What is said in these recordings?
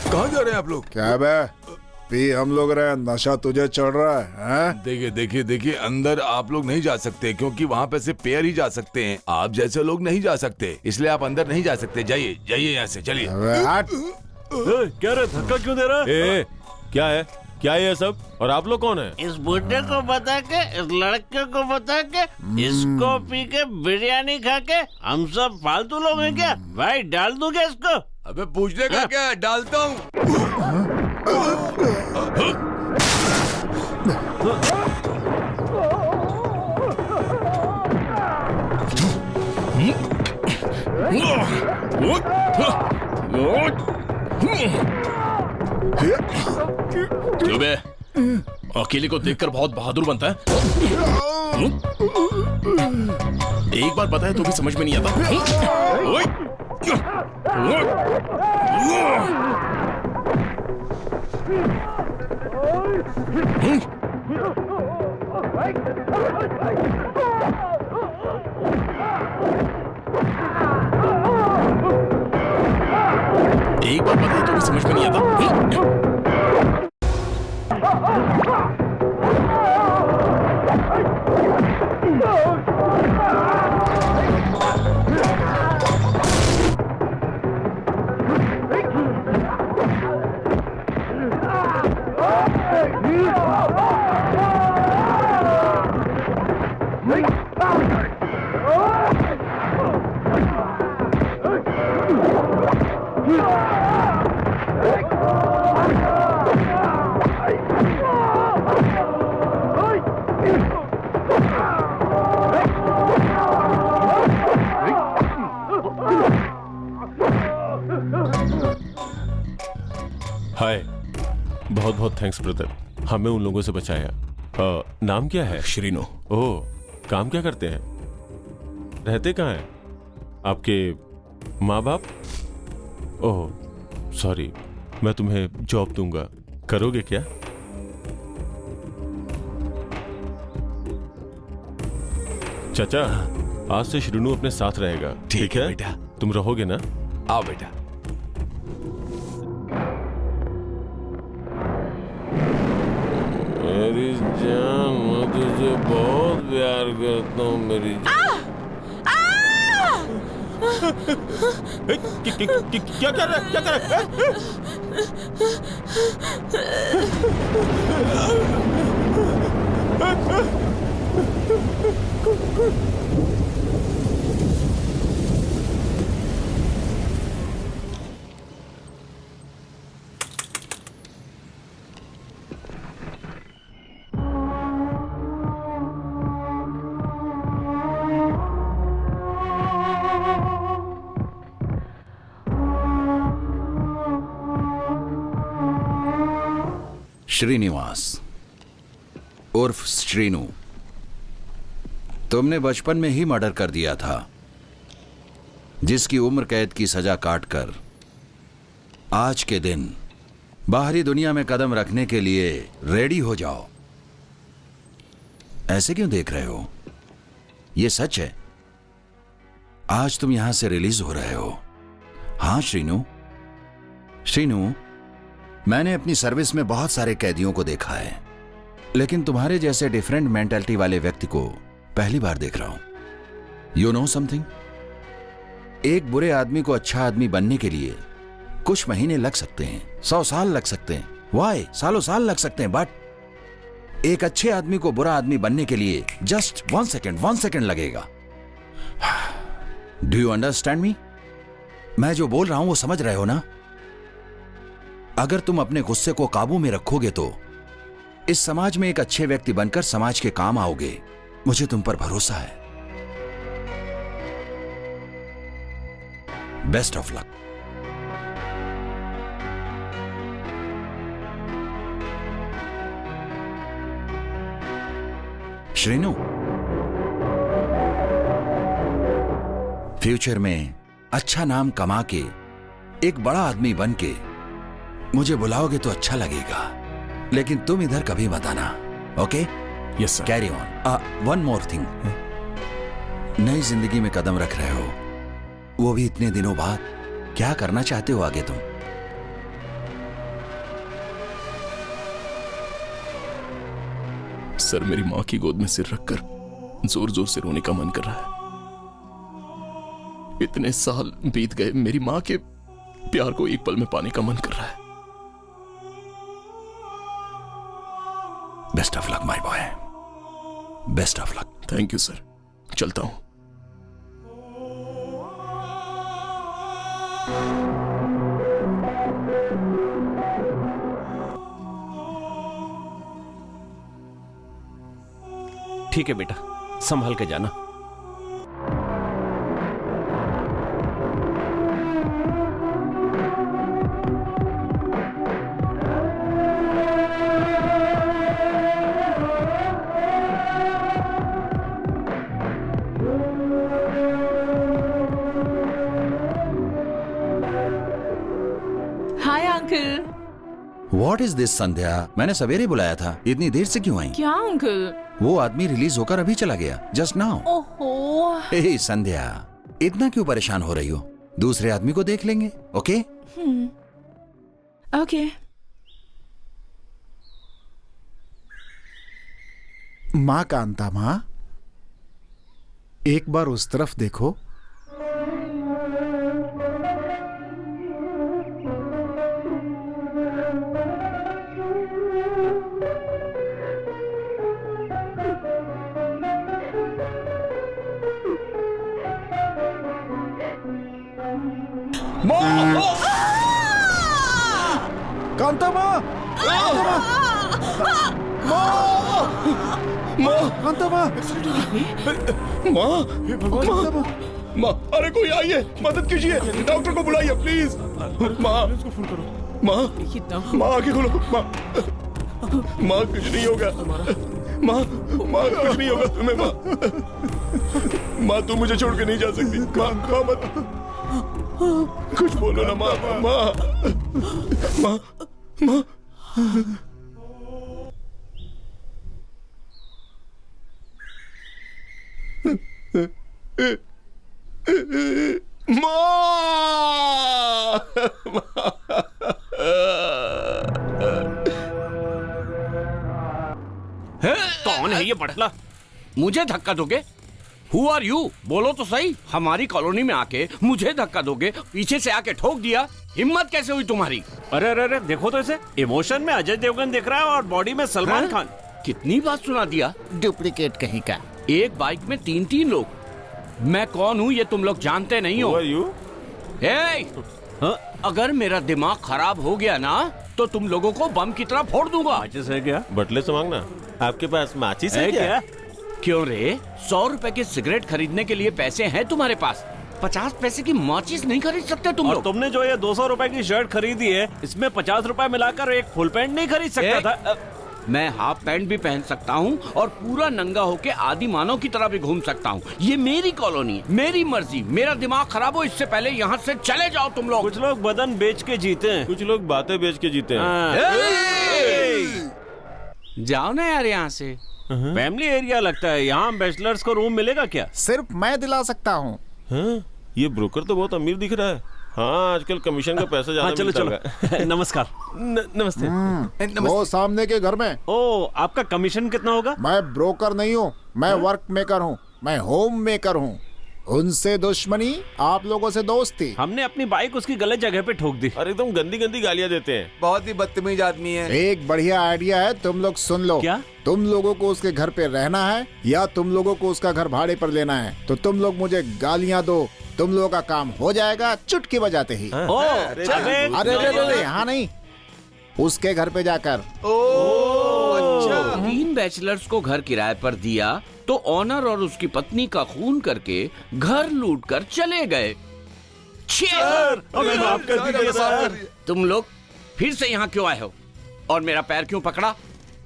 कहाँ जा रहे हैं आप लोग? क्या बे पी हम लोग रहे, नशा तुझे चढ़ रहा है? देखिए देखिए देखिए, अंदर आप लोग नहीं जा सकते क्योंकि वहाँ पे सिर्फ पेयर ही जा सकते हैं। आप जैसे लोग नहीं जा सकते, इसलिए आप अंदर नहीं जा सकते। जाइए जाइए यहाँ से, चलिए। क्या रे, धक्का क्यों दे रहा है? क्या है, क्या ये सब? और आप लोग कौन है? इस बुड्ढे को बता के, इस लड़के को बता के, इसको पी के बिरयानी खा के हम सब फालतू लोग हैं क्या? भाई डाल दूं क्या इसको? अबे पूछने का क्या है, डालता हूँ। बे, अकेले को देखकर बहुत बहादुर बनता है। एक बार बताए तो भी समझ में नहीं आता। ओए! एक बार बताए तो भी समझ में नहीं आता। हाय, बहुत बहुत थैंक्स ब्रदर, हमें उन लोगों से बचाया। नाम क्या है? श्रीनु। ओह, काम क्या करते हैं? रहते कहाँ हैं? आपके माँ बाप? ओह सॉरी, मैं तुम्हें जॉब दूंगा, करोगे क्या? चाचा, आज से श्रीनु अपने साथ रहेगा। ठीक है बेटा। तुम रहोगे ना? आओ बेटा। मेरी जान, मैं तुझे बहुत प्यार करता हूँ मेरी जान। क्या कर रहा है? क्या कर रहा श्रीनिवास उर्फ श्रीनु, तुमने बचपन में ही मर्डर कर दिया था, जिसकी उम्र कैद की सजा काटकर आज के दिन बाहरी दुनिया में कदम रखने के लिए रेडी हो जाओ। ऐसे क्यों देख रहे हो? यह सच है, आज तुम यहां से रिलीज हो रहे हो। हाँ श्रीनु, मैंने अपनी सर्विस में बहुत सारे कैदियों को देखा है, लेकिन तुम्हारे जैसे डिफरेंट मेंटालिटी वाले व्यक्ति को पहली बार देख रहा हूं। यू नो समथिंग, एक बुरे आदमी को अच्छा आदमी बनने के लिए कुछ महीने लग सकते हैं, 100 साल लग सकते हैं, वाई सालों साल लग सकते हैं, बट एक अच्छे आदमी को बुरा आदमी बनने के लिए जस्ट 1 सेकेंड लगेगा। Do you understand me? मैं जो बोल रहा हूं वो समझ रहे हो ना? अगर तुम अपने गुस्से को काबू में रखोगे तो इस समाज में एक अच्छे व्यक्ति बनकर समाज के काम आओगे। मुझे तुम पर भरोसा है। Best of luck. Srinu, future में अच्छा नाम कमा के एक बड़ा आदमी बन के मुझे बुलाओगे तो अच्छा लगेगा, लेकिन तुम इधर कभी मत आना। Okay? Yes sir. Carry on. One more thing, नई जिंदगी में कदम रख रहे हो, वो भी इतने दिनों बाद। क्या करना चाहते हो आगे तुम? सर, मेरी माँ की गोद में सिर रखकर जोर जोर से रोने का मन कर रहा है। इतने साल बीत गए, मेरी माँ के प्यार को एक पल में पाने का मन कर रहा है। Best of luck my boy, best of luck. Thank you sir, चलता हूं। ठीक है बेटा, संभल के जाना। Hi uncle. What is this Sandhya? मैंने सवेरे बुलाया था, इतनी देर से क्यों आई? क्या अंकल? वो आदमी रिलीज होकर अभी चला गया, जस्ट नाउ। ओहो। हे संध्या, इतना क्यों परेशान हो रही हो? दूसरे आदमी को देख लेंगे। ओके? ओके। माँ कांता, माँ एक बार उस तरफ देखो। कांता माँ, कांता माँ, माँ, अरे कोई आइए, मदद कीजिए, डॉक्टर को बुलाइए प्लीज। माँ, माँ आगे खोलो। माँ कुछ नहीं होगा। माँ कुछ नहीं होगा तुम्हें। माँ तुम मुझे छोड़ के नहीं जा सकती। माँ मत, कुछ बोलो ना माँ। माँ कौन है ये बटला? मुझे धक्का दोगे? Who are you? बोलो तो सही। हमारी कॉलोनी में आके मुझे धक्का दोगे? पीछे से आके ठोक दिया? हिम्मत कैसे हुई तुम्हारी? अरे अरे अरे, देखो तो इसे। इमोशन में अजय देवगन दिख रहा है और बॉडी में सलमान खान। कितनी बात सुना दिया? डुप्लीकेट कहीं का। एक बाइक में 3-3 लोग। मैं कौन हूँ ये तुम लोग जानते नहीं हो। अगर मेरा दिमाग खराब हो गया ना तो तुम लोगों को बम की तरह फोड़ दूंगा। माचिस है क्या? बटले से मांगना। आपके पास माचिस है क्या? क्यों रे? 100 रुपए की सिगरेट खरीदने के लिए पैसे हैं तुम्हारे पास, 50 पैसे की माचिस नहीं खरीद सकते तुम और लोग? तुमने जो ये 200 रुपए की शर्ट खरीदी है, इसमें 50 रुपए मिलाकर एक फुल पैंट नहीं खरीद सकता था? मैं हाफ पैंट भी पहन सकता हूँ और पूरा नंगा होके आदि मानव की तरह भी घूम सकता हूँ। ये मेरी कॉलोनी, मेरी मर्जी। मेरा दिमाग खराब हो इससे पहले यहाँ से चले जाओ तुम लोग। कुछ लोग बदन बेच के जीते हैं, कुछ लोग बातें बेच के जीते हैं। जाओ ना यार यहाँ से। फैमिली एरिया लगता है। यहाँ बैचलर्स को रूम मिलेगा क्या? सिर्फ मैं दिला सकता हूँ। ये ब्रोकर तो बहुत अमीर दिख रहा है। हाँ, आजकल कमीशन का पैसा ज्यादा चलो मिलता चलो। होगा। नमस्कार। नमस्ते। वो सामने के घर में। ओ, आपका कमीशन कितना होगा? मैं ब्रोकर नहीं हूँ, मैं वर्क मेकर हूँ, मैं होम मेकर हूँ। उनसे दुश्मनी, आप लोगों से दोस्ती। हमने अपनी बाइक उसकी गलत जगह पे ठोक दी। और एकदम गंदी गंदी गालियां देते हैं। बहुत ही बदतमीज आदमी है। एक बढ़िया आइडिया है, तुम लोग सुन लो। क्या? तुम लोगों को उसके घर पे रहना है या तुम लोगों को उसका घर भाड़े पर लेना है, तो तुम लोग मुझे गालियां दो, तुम लोगों का काम हो जाएगा चुटकी बजाते ही। ओ, अरे अरे यहाँ नहीं, उसके घर पे जाकर। तीन बैचलर्स को घर किराए पर दिया तो ऑनर और उसकी पत्नी का खून करके घर लूट कर चले गए। हमें माफ कर दीजिए सर। तुम लोग फिर से यहाँ क्यों आए हो और मेरा पैर क्यों पकड़ा?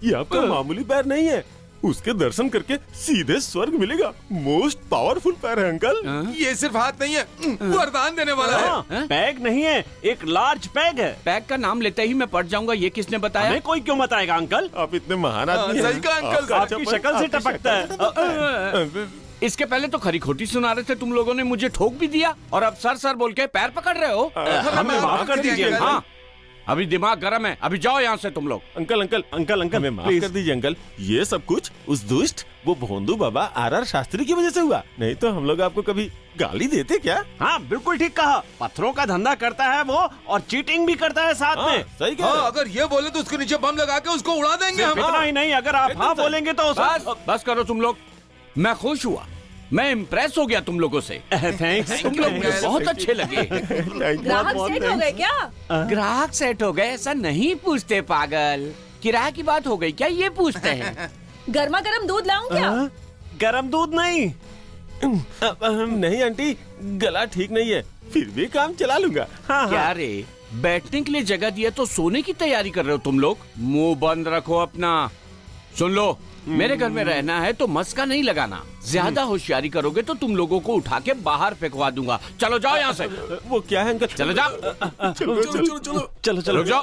ये आपका मामूली पैर नहीं है, उसके दर्शन करके सीधे स्वर्ग मिलेगा। मोस्ट पावरफुल पैर है अंकल। ये सिर्फ हाथ नहीं है, वरदान देने वाला है। हाँ, पैग नहीं है, एक लार्ज पैग है। पैग का नाम लेते ही मैं पड़ जाऊंगा, ये किसने बताया? हमें कोई क्यों बताएगा अंकल? आप इतने महान आदमी हैं। सही कहा अंकल। आपकी शक्ल से टपकता है। इसके पहले तो खरी खोटी सुना रहे थे तुम लोगों ने, मुझे ठोक भी दिया और अब सर सर बोल के पैर पकड़ रहे हो। हमें माफ कर दीजिए। हाँ, अभी दिमाग गर्म है, अभी जाओ यहाँ से तुम लोग। अंकल अंकल अंकल अंकल हमें माफ कर दीजिए अंकल। ये सब कुछ उस दुष्ट वो भोंदू बाबा आर शास्त्री की वजह से हुआ, नहीं तो हम लोग आपको कभी गाली देते क्या? हाँ बिल्कुल ठीक कहा। पत्थरों का धंधा करता है वो और चीटिंग भी करता है साथ में। सही कह रहे हो। अगर ये बोले तो उसके नीचे बम लगा के उसको उड़ा देंगे हम। इतना ही नहीं, अगर आप हाँ बोलेंगे तो बस करो तुम लोग, मैं खुश हुआ, मैं इम्प्रेस हो गया तुम लोगों से। थैंक्स। तुम लोग मुझे बहुत अच्छे लगे। ग्राहक सेट हो गए क्या? ग्राहक सेट हो गए ऐसा नहीं पूछते पागल, किराए की बात हो गई क्या ये पूछते हैं। गर्मा गर्म दूध लाऊं क्या? गरम दूध नहीं। नहीं आंटी, गला ठीक नहीं है, फिर भी काम चला लूंगा। हाँ क्या रे, बैठने के लिए जगह दिया तो सोने की तैयारी कर रहे हो तुम लोग? मुंह बंद रखो अपना। सुन लो, मेरे घर में रहना है तो मस्का नहीं लगाना, ज्यादा होशियारी करोगे तो तुम लोगों को उठा के बाहर फेंकवा दूंगा। चलो जाओ यहाँ से। वो क्या है अंकल? चलो जाओ, चलो चलो रुक जाओ।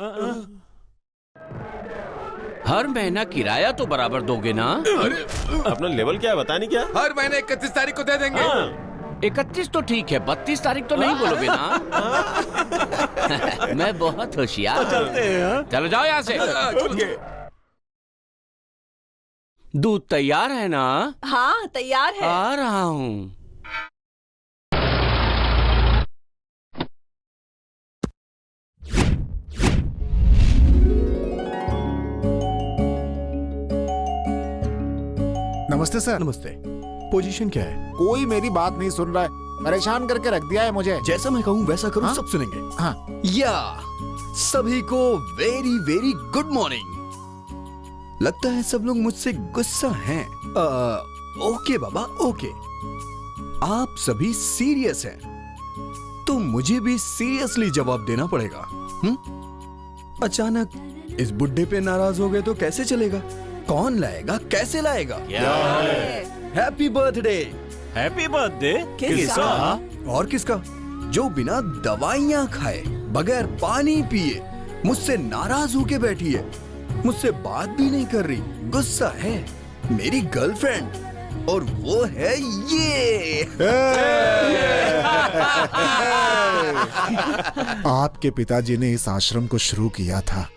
हर महीना किराया तो बराबर दोगे ना? अपना लेवल क्या है बता नहीं क्या? हर महीने 31 तारीख को दे देंगे। 31 तो ठीक है, 32 तारीख तो नहीं बोलोगे ना? मैं बहुत होशियार। चलते हैं। चलो जाओ यहाँ से। दूध तैयार है ना? हाँ तैयार है। आ रहा हूँ। नमस्ते सर। नमस्ते। पोजीशन क्या है? कोई मेरी बात नहीं सुन रहा है, परेशान करके रख दिया है मुझे। जैसा मैं कहूँ वैसा करो, हाँ? सब सुनेंगे। हाँ। या सभी को वेरी वेरी गुड मॉर्निंग। लगता है सब लोग मुझसे गुस्सा हैं। ओके बाबा ओके, आप सभी सीरियस हैं तो मुझे भी सीरियसली जवाब देना पड़ेगा। अचानक इस बुड्ढे पे नाराज हो गए तो कैसे चलेगा? कौन लाएगा, कैसे लाएगा? Happy birthday. Happy birthday. किसका? और किसका? जो बिना दवाइयाँ खाए, बगैर पानी पिए मुझसे नाराज होके बैठी है, मुझसे बात भी नहीं कर रही, गुस्सा है। मेरी गर्लफ्रेंड, और वो है ये। आपके पिताजी ने इस आश्रम को शुरू किया था,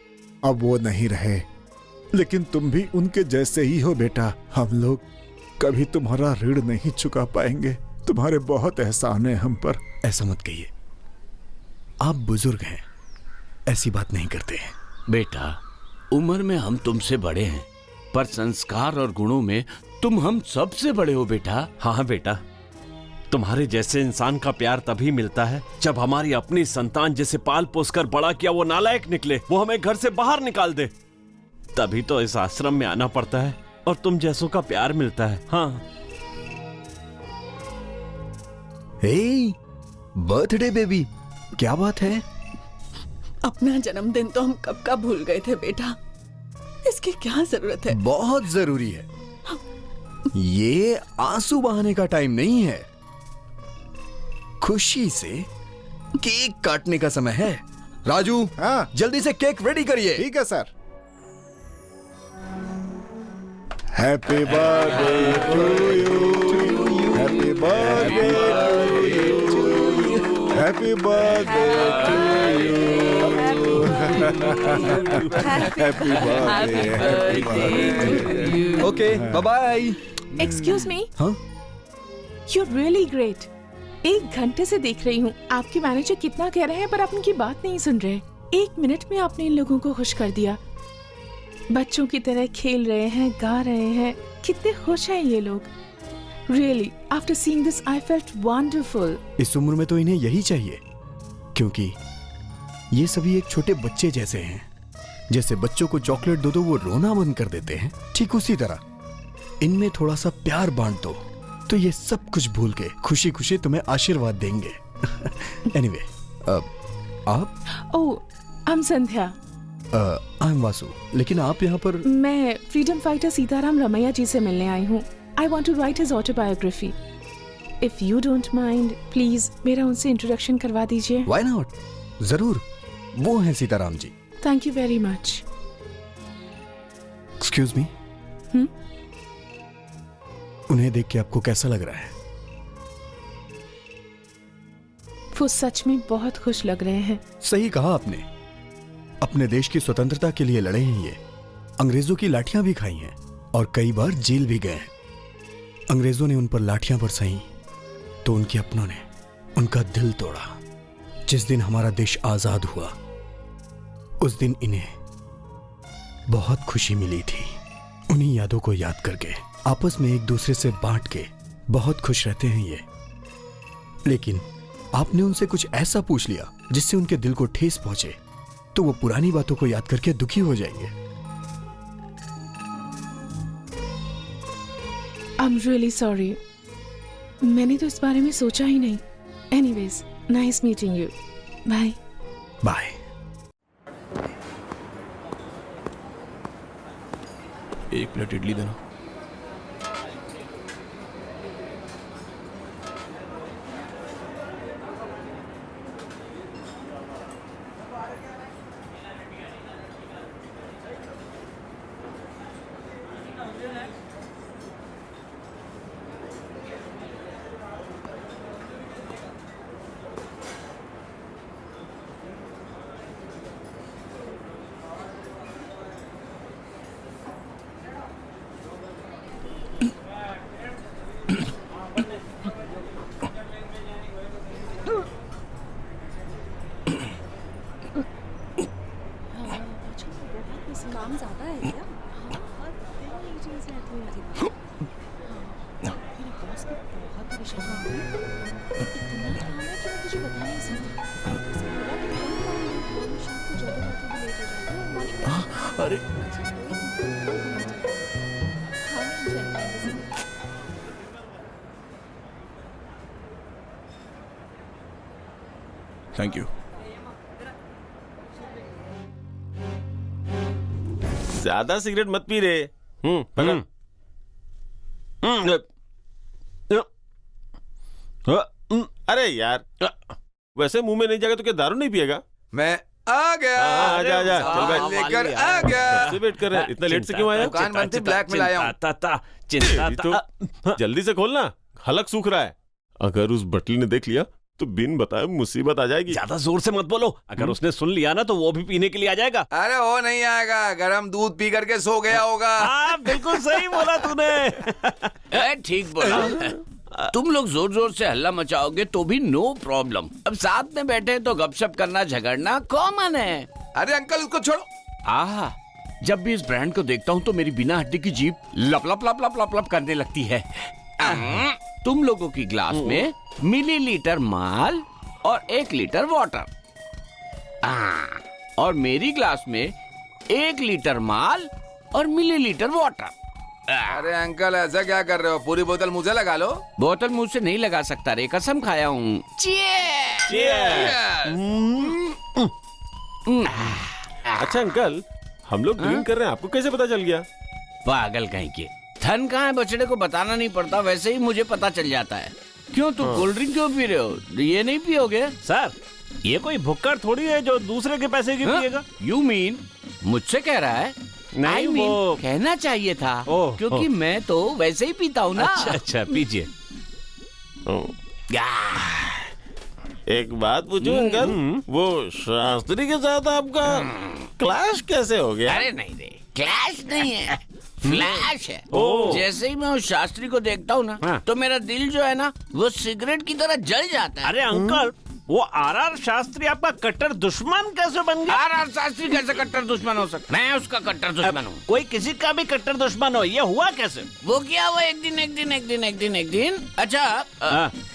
अब वो नहीं रहे, लेकिन तुम भी उनके जैसे ही हो बेटा। हम लोग कभी तुम्हारा ऋण नहीं चुका पाएंगे, तुम्हारे बहुत एहसान है हम पर। ऐसा मत कहिए, आप बुजुर्ग हैं, ऐसी बात नहीं करते हैं। बेटा, उम्र में हम तुमसे बड़े हैं, पर संस्कार और गुणों में तुम हम सबसे बड़े हो बेटा। हाँ बेटा, तुम्हारे जैसे इंसान का प्यार तभी मिलता है जब हमारी अपनी संतान जिसे पाल पोस कर बड़ा किया वो नालायक निकले, वो हमें घर से बाहर निकाल दे। तभी तो इस आश्रम में आना पड़ता है और तुम जैसों का प्यार मिलता है। हाँ। हे बर्थडे बेबी, क्या बात है? अपना जन्मदिन तो हम कब का भूल गए थे बेटा, इसकी क्या जरूरत है? बहुत जरूरी है। ये आंसू बहाने का टाइम नहीं है, खुशी से केक काटने का समय है। राजू, हाँ? जल्दी से केक रेडी करिए। ठीक है sir. Happy birthday to you, happy birthday to you, happy birthday to you, happy birthday. Okay bye bye. Excuse me, हाँ? You're really great. 1 घंटे से देख रही हूँ आपके मैनेजर कितना कह रहे हैं पर आप उनकी बात नहीं सुन रहे। 1 मिनट में आपने इन लोगों को खुश कर दिया। बच्चों की तरह खेल रहे हैं, गा रहे हैं, कितने खुश हैं ये लोग। Really, after seeing this, I felt wonderful. इस उम्र में तो इन्हें यही चाहिए, क्योंकि ये सभी एक छोटे बच्चे जैसे हैं। जैसे बच्चों को चॉकलेट दो तो वो रोना बंद कर देते हैं, ठीक उसी तरह इनमें थोड़ा सा प्यार बांट दो तो ये सब कुछ भूल के खुशी खुशी तुम्हें आशीर्वाद देंगे। एनीवे, आप? ओह, I'm Sandhya. I am Vasu. लेकिन आप यहाँ पर? मैं फ्रीडम फाइटर सीताराम रमैया जी से मिलने आई हूँ। I want to write his autobiography. If you don't mind, please मेरा उनसे इंट्रोडक्शन करवा दीजिए। Why not? जरूर, वो हैं Sitaram ji. Thank you very much. Excuse me? उन्हें देख के आपको कैसा लग रहा है? वो सच में बहुत खुश लग रहे हैं। सही कहा आपने। अपने देश की स्वतंत्रता के लिए लड़े हैं ये। अंग्रेजों की लाठियां भी खाई हैं और कई बार जेल भी गए हैं। अंग्रेजों ने उन पर लाठियां बरसाई तो उनके अपनों ने उनका दिल तोड़ा। जिस दिन हमारा देश आजाद हुआ उस दिन इन्हें बहुत खुशी मिली थी। उन्हीं यादों को याद करके आपस में एक दूसरे से बांट के बहुत खुश रहते हैं ये। लेकिन आपने उनसे कुछ ऐसा पूछ लिया जिससे उनके दिल को ठेस पहुंचे तो वो पुरानी बातों को याद करके दुखी हो जाएंगे। I'm really sorry. मैंने तो इस बारे में सोचा ही नहीं। Anyways, nice meeting you. Bye. Bye. एक प्लेट इडली देना। अरे थैंक यू। ज्यादा सिगरेट मत पी रे। पकड़। अरे यार, वैसे मुंह में नहीं जाएगा तो क्या दारू नहीं पिएगा? मैं आ गया। जा जा चल बैठ। लेकर आ गया। से वेट कर रहे हैं। इतना लेट से क्यों आया? दुकान बंद थी, ब्लैक में लाया हूँ। तो जल्दी से खोलना, हलक सूख रहा है। अगर उस बटली ने देख लिया तो बिन बताए मुसीबत आ जाएगी। ज्यादा जोर से मत बोलो, अगर उसने सुन लिया ना तो वो भी पीने के लिए आ जाएगा। अरे वो नहीं आएगा, गरम दूध पी करके सो गया होगा। हाँ बिल्कुल सही बोला तूने। ठीक बोला। तुम लोग जोर जोर से हल्ला मचाओगे तो भी नो प्रॉब्लम। अब साथ में बैठे तो गपशप करना झगड़ना कॉमन है। अरे अंकल उसको छोड़ो। आहा, जब भी इस ब्रांड को देखता हूँ तो मेरी बिना हड्डी की जीभ लप लप लप लप लप लप करने लगती है। तुम लोगों की ग्लास में मिलीलीटर माल और 1 लीटर वाटर, और मेरी ग्लास में 1 लीटर माल और मिलीलीटर वाटर। अरे अंकल ऐसा क्या कर रहे हो? पूरी बोतल मुझे लगा लो। बोतल मुंह से नहीं लगा सकता रे, कसम खाया हूँ। अच्छा अंकल, हम लोग ड्रिंक कर रहे हैं, आपको कैसे पता चल गया? पागल कहीं के, धन कहाँ है बछड़े को बताना नहीं पड़ता, वैसे ही मुझे पता चल जाता है। क्यों तुम कोल्ड ड्रिंक क्यों पी रहे हो? ये नहीं पियोगे? सर ये कोई भुक्कड़ थोड़ी है जो दूसरे के पैसे की पिएगा। यू मीन मुझसे कह रहा है? नहीं, वो कहना चाहिए था, क्योंकि मैं तो वैसे ही पीता हूँ ना। अच्छा पीजिए। एक बात पूछूं अंकल, वो शास्त्री के साथ आपका क्लैश कैसे हो गया? अरे नहीं रे, क्लैश नहीं है, फ्लैश है। जैसे ही मैं उस शास्त्री को देखता हूँ ना, तो मेरा दिल जो है ना वो सिगरेट की तरह जल जाता है। अरे अंकल, वो आरआर शास्त्री आपका कट्टर दुश्मन कैसे बन गया? आरआर शास्त्री कैसे कट्टर दुश्मन हो सकता? मैं उसका कट्टर दुश्मन हूँ। कोई किसी का भी कट्टर दुश्मन हो, ये हुआ कैसे? वो क्या हुआ एक दिन। अच्छा,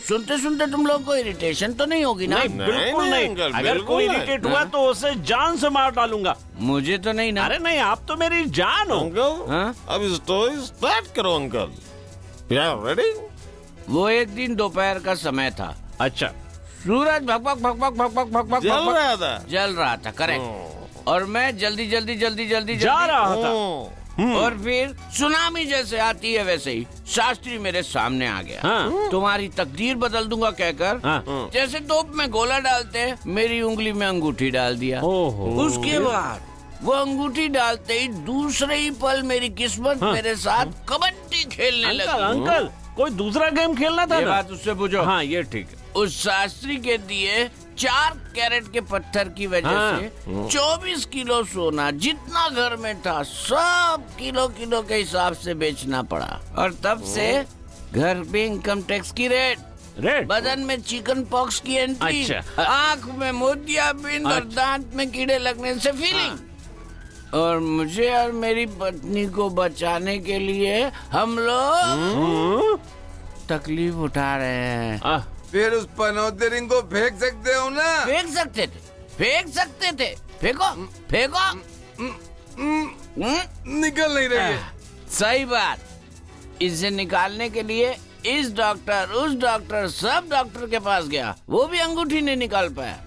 सुनते सुनते तुम लोग को इरिटेशन तो नहीं होगी ना? नहीं, बिल्कुल नहीं। अगर कोई इरिटेट हुआ तो उसे जान से मार डालूंगा। मुझे तो नहीं ना। अरे नहीं, आप तो मेरी जान हो। अंकल, अब स्टोरी स्टार्ट करो अंकल। रेडी? वो एक दिन दोपहर का समय था। अच्छा, सूरज भक जल रहा था, करेक्ट। और मैं जल्दी जा रहा था। और फिर सुनामी जैसे आती है वैसे ही शास्त्री मेरे सामने आ गया। तुम्हारी तकदीर बदल दूंगा कहकर जैसे तोप में गोला डालते हैं, मेरी उंगली में अंगूठी डाल दिया। उसके बाद वो अंगूठी डालते ही दूसरे ही पल मेरी किस्मत मेरे साथ कबड्डी खेलने लगी। अंकल, कोई दूसरा गेम खेलना था ये ना? बात उससे पूछो। हाँ, ये ठीक है। उस शास्त्री के दिए 4 कैरेट के पत्थर की वजह से 24 किलो सोना जितना घर में था सब किलो के हिसाब से बेचना पड़ा। और तब से घर पे इनकम टैक्स की रेट, बदन में चिकन पॉक्स की एंट्री, आँख में मोतियाबिंद और दांत में कीड़े लगने से फीलिंग। और मुझे और मेरी पत्नी को बचाने के लिए हम लोग तकलीफ उठा रहे हैं। फिर उस पनौते रिंग को फेंक सकते हो ना? फेंक सकते थे। फेंको। निकल नहीं रही है। सही बात। इसे निकालने के लिए इस डॉक्टर उस डॉक्टर सब डॉक्टर के पास गया, वो भी अंगूठी नहीं निकाल पाया।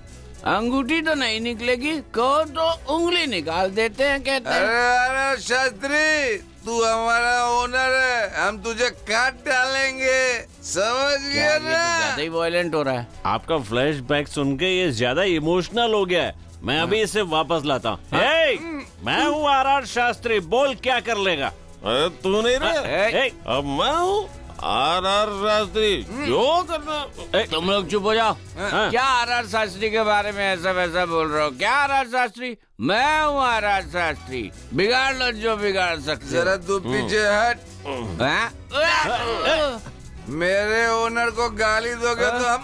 अंगूठी तो नहीं निकलेगी, कहो तो उंगली निकाल देते हैं कहते हैं। अरे शास्त्री, तू हमारा ओनर है, हम तुझे काट डालेंगे, समझ गया ना? ज्यादा ही वायलेंट हो रहा है। आपका फ्लैशबैक सुन के ये ज्यादा इमोशनल हो गया है। मैं अभी इसे वापस लाता हूँ। मैं हूँ आरआर शास्त्री, बोल क्या कर लेगा? अरे तू नहीं रे, अब मैं हूँ आरआर शास्त्री, जो करना। तुम लोग चुप हो जाओ। क्या आरआर शास्त्री के बारे में ऐसा वैसा बोल रहे हो? क्या आरआर शास्त्री? मैं हूँ आरआर शास्त्री, बिगाड़ लो जो बिगाड़ सकते। जरा तू पीछे हट। मेरे ओनर को गाली दोगे तो हम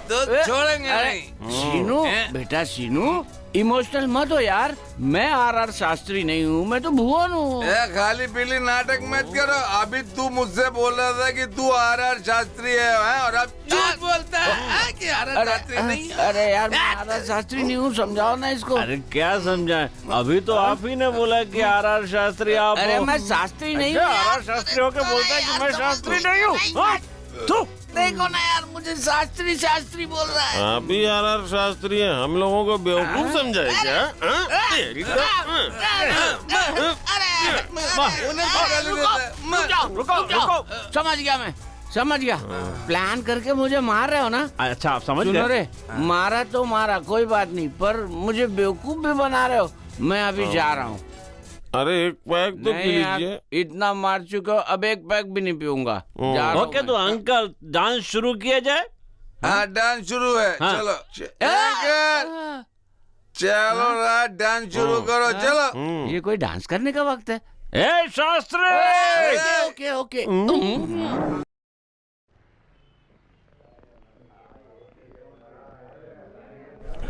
तो छोड़ेंगे नहीं। शीनू, बेटा शीनू, इमोशनल मत हो यार। मैं आरआर शास्त्री नहीं हूँ, मैं तो भुवन हूँ। खाली पीली नाटक मत करो। अभी तू मुझसे बोल रहा था कि तू आरआर शास्त्री है और अब झूठ बोलता है कि आरआर शास्त्री नहीं है। अरे यार, मैं आरआर शास्त्री नहीं हूँ, समझाओ ना इसको। अरे क्या समझाए? अभी तो आप ही ने बोला कि आरआर शास्त्री आप। अरे मैं शास्त्री नहीं हूँ। आरआर शास्त्री होके बोलता है कि मैं शास्त्री नहीं हूँ। देखो ना यार, मुझे शास्त्री बोल रहा है। आप ही आरआर शास्त्री हैं, हम लोगों को बेवकूफ समझाए क्या? रुको। समझ गया। प्लान करके मुझे मार रहे हो ना? अच्छा, आप समझ सुनो गए। रे, मारा तो मारा, कोई बात नहीं, पर मुझे बेवकूफ भी बना रहे हो। मैं अभी जा रहा हूँ। अरे एक पैक तो पी लीजिए। इतना मार चुके हो, अब एक पैक भी नहीं पीऊंगा। ओके, तो अंकल डांस शुरू किया जाए? हाँ, डांस शुरू है। चलो रात डांस शुरू करो, चलो। ये कोई डांस करने का वक्त है? ए शास्त्री! ओके।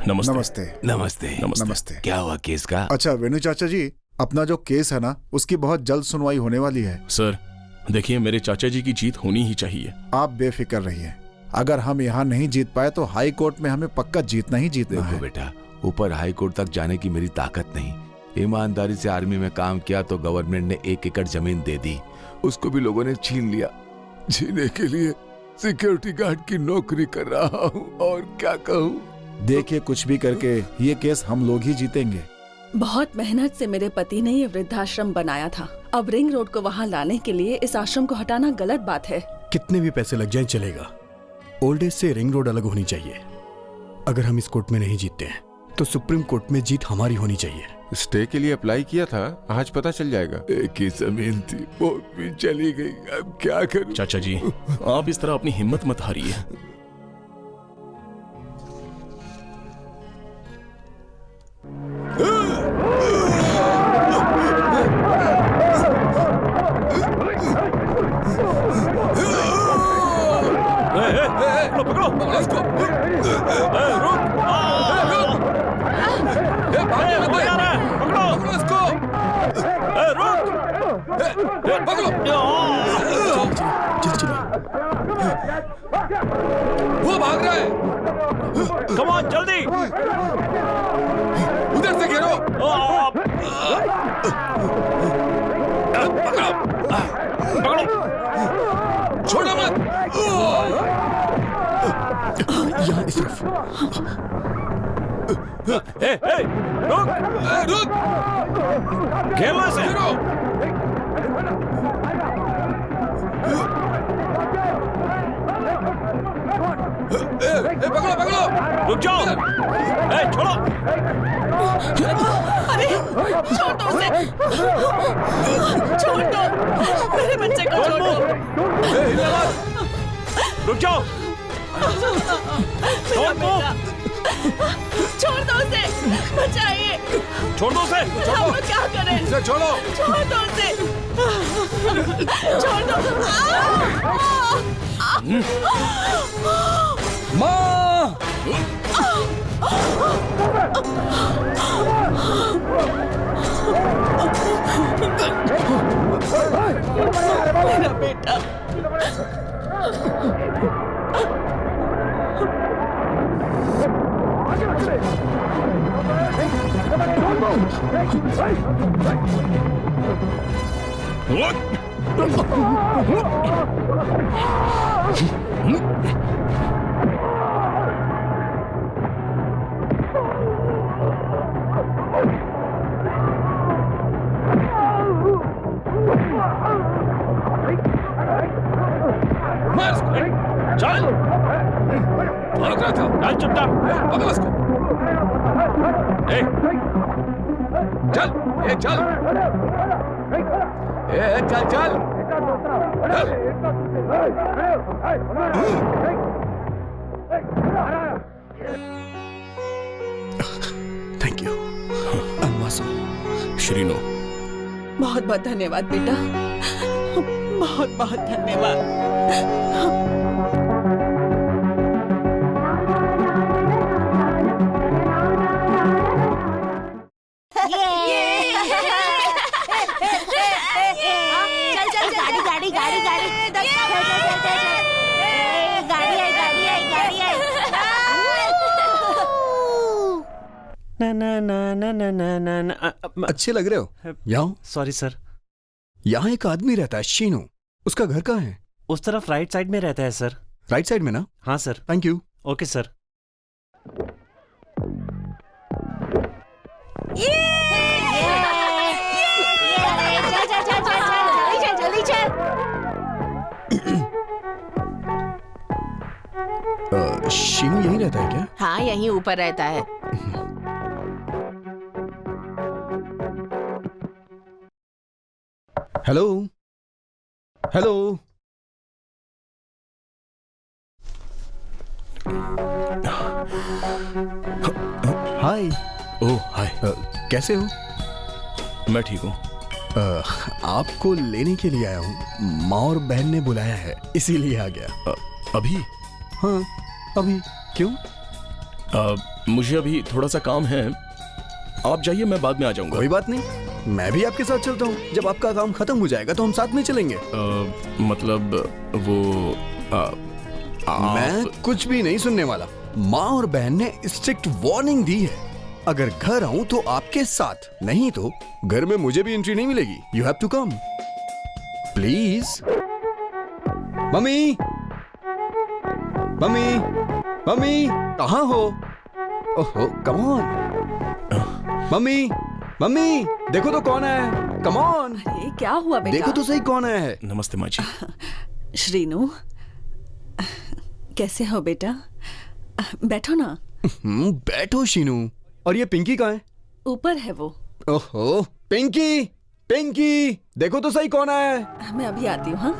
नमस्ते। क्या हुआ केस का? अच्छा वेणु चाचा जी, अपना जो केस है ना, उसकी बहुत जल्द सुनवाई होने वाली है। सर देखिए, मेरे चाचा जी की जीत होनी ही चाहिए। आप बेफिक्र रहिए, अगर हम यहाँ नहीं जीत पाए तो हाई कोर्ट में हमें पक्का जीतना ही जीतना है। बेटा, ऊपर हाई कोर्ट तक जाने की मेरी ताकत नहीं। ईमानदारी से आर्मी में काम किया तो गवर्नमेंट ने 1 एकड़ जमीन दे दी, उसको भी लोगों ने छीन लिया। जीने के लिए सिक्योरिटी गार्ड की नौकरी कर रहा हूँ, और क्या कहूँ। देखिए, कुछ भी करके ये केस हम लोग ही जीतेंगे। बहुत मेहनत से मेरे पति ने ये वृद्धाश्रम बनाया था। अब रिंग रोड को वहाँ लाने के लिए इस आश्रम को हटाना गलत बात है। कितने भी पैसे लग जाए चलेगा, ओल्ड एज से रिंग रोड अलग होनी चाहिए। अगर हम इस कोर्ट में नहीं जीतते हैं तो सुप्रीम कोर्ट में जीत हमारी होनी चाहिए। स्टे के लिए अप्लाई किया था, आज पता चल जाएगा। एक ही जमीन थी, वो भी चली गई, अब क्या करूं? चाचा जी, आप इस तरह अपनी हिम्मत मत हारिए। पकड़ो पकड़ो पकड़ो इसको। रुक भागने मत दे। पकड़ो इसको। रुक पकड़ो। वो भाग रहा है। कम ऑन जल्दी। उधर से घेरो। पकड़ो पकड़ो छोड़ो मत। यहाँ इस तरफ। रुक रुक घेरो इसे। घेरो। पकड़ो पकड़ो। रुक जाओ। छोड़ो। अरे छोड़ दो उसे। छोड़ दो मेरे बच्चे को, छोड़ दो। रुक जाओ। मेरा बेटा, छोड़ दो उसे, बचाइए। छोड़ दो उसे। हम लोग क्या करें? इसे छोड़ो। छोड़ दो उसे। छोड़ दो। माँ मेरा बेटा। चल भाग रहा था। चल चुपचाप। पकड़ इसको। चल चल चल चल थैंक यू। श्रीनो, बहुत बहुत धन्यवाद बेटा, बहुत बहुत धन्यवाद। चल चल गाड़ी गाड़ी गाड़ी गाड़ी गाड़ी आई गाड़ी आई गाड़ी आई। ना ना ना ना ना ना ना ना। अच्छे लग रहे हो। यहाँ सॉरी सर। यहाँ एक आदमी रहता है, शीनू। उसका घर कहाँ है? उस तरफ राइट साइड में रहता है सर। राइट साइड में ना? हाँ sir. Thank you. Okay sir. जल्दी चल। शीनू यहीं रहता है क्या? हाँ यहीं ऊपर रहता है। Hello hello. Hi. Oh hi. कैसे हो? मैं ठीक हूँ। आपको लेने के लिए आया हूँ। माँ और बहन ने बुलाया है, इसीलिए आ गया। अभी? हाँ अभी। क्यों? मुझे अभी थोड़ा सा काम है, आप जाइए, मैं बाद में आ जाऊंगा। कोई बात नहीं, मैं भी आपके साथ चलता हूँ। जब आपका काम खत्म हो जाएगा तो हम साथ में चलेंगे। मतलब वो मैं कुछ भी नहीं सुनने वाला। माँ और बहन ने स्ट्रिक्ट वार्निंग दी है, अगर घर आऊं तो आपके साथ, नहीं तो घर में मुझे भी एंट्री नहीं मिलेगी। You have to come please. Mummy mummy mummy कहाँ हो? ओहो कम ऑन। मम्मी मम्मी देखो तो कौन है, कम ऑन। अरे क्या हुआ बेटा? देखो तो सही कौन है। नमस्ते माँ जी। श्रीनू, कैसे हो बेटा? बैठो ना। बैठो शीनू। और ये पिंकी कहाँ है? ऊपर है वो। ओहो पिंकी पिंकी देखो तो सही कौन है। मैं अभी आती हूँ। हाँ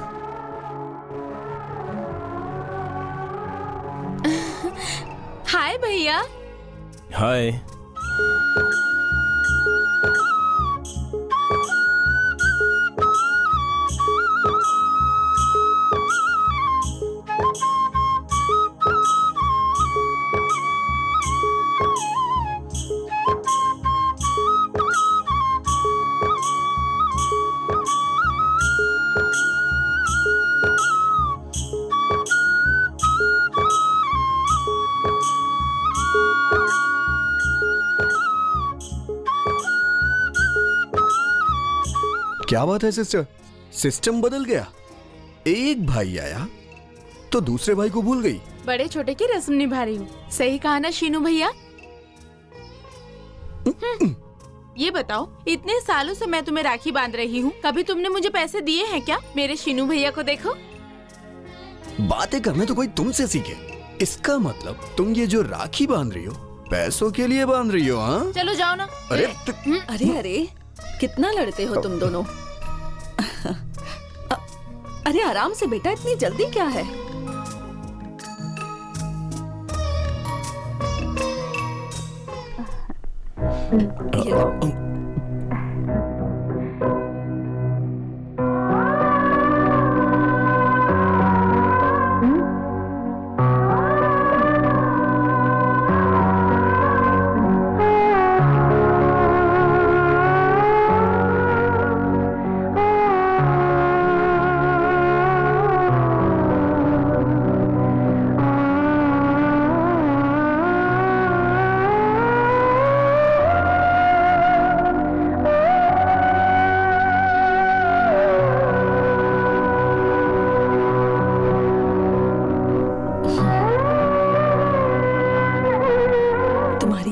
हाय भैया। हाय। क्या बात है सिस्टर, सिस्टम बदल गया? एक भाई आया तो दूसरे भाई को भूल गई। बड़े छोटे की रस्म निभा रही हूँ। सही कहा ना शीनू भैया? ये बताओ, इतने सालों से मैं तुम्हें राखी बांध रही हूँ, कभी तुमने मुझे पैसे दिए हैं क्या? मेरे शीनू भैया को देखो। बातें करना तो कोई तुमसे सीखे। इसका मतलब तुम ये जो राखी बांध रही हो पैसों के लिए बांध रही हो? हाँ, चलो जाओ ना। अरे अरे अरे, कितना लड़ते हो तुम दोनों। अरे आराम से बेटा, इतनी जल्दी क्या है? ये लो।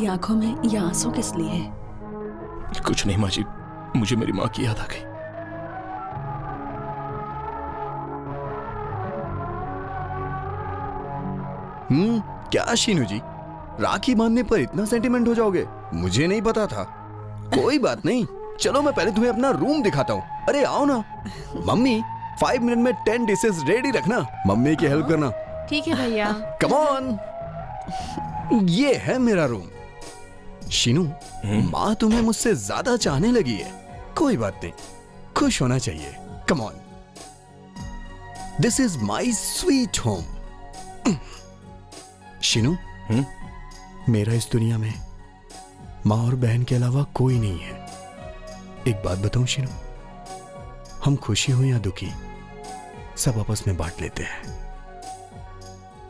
आंखों में ये आंसू किस लिए? कुछ नहीं माँ जी, मुझे मेरी माँ की याद आ गई। क्या शीनू जी, राखी बांधने पर इतना सेंटिमेंट हो जाओगे? मुझे नहीं पता था। कोई बात नहीं, चलो मैं पहले तुम्हें अपना रूम दिखाता हूँ। अरे आओ ना। मम्मी 5 मिनट में 10 डिशेस रेडी रखना, मम्मी की हेल्प करना। ठीक है भैया। Come on. ये है मेरा रूम। शीनू, माँ तुम्हें मुझसे ज्यादा चाहने लगी है। कोई बात नहीं, खुश होना चाहिए। Come on, this is my sweet home. Sheenu, मेरा इस दुनिया में माँ और बहन के अलावा कोई नहीं है। एक बात बताऊं शीनू, हम खुशी हो या दुखी सब आपस में बांट लेते हैं।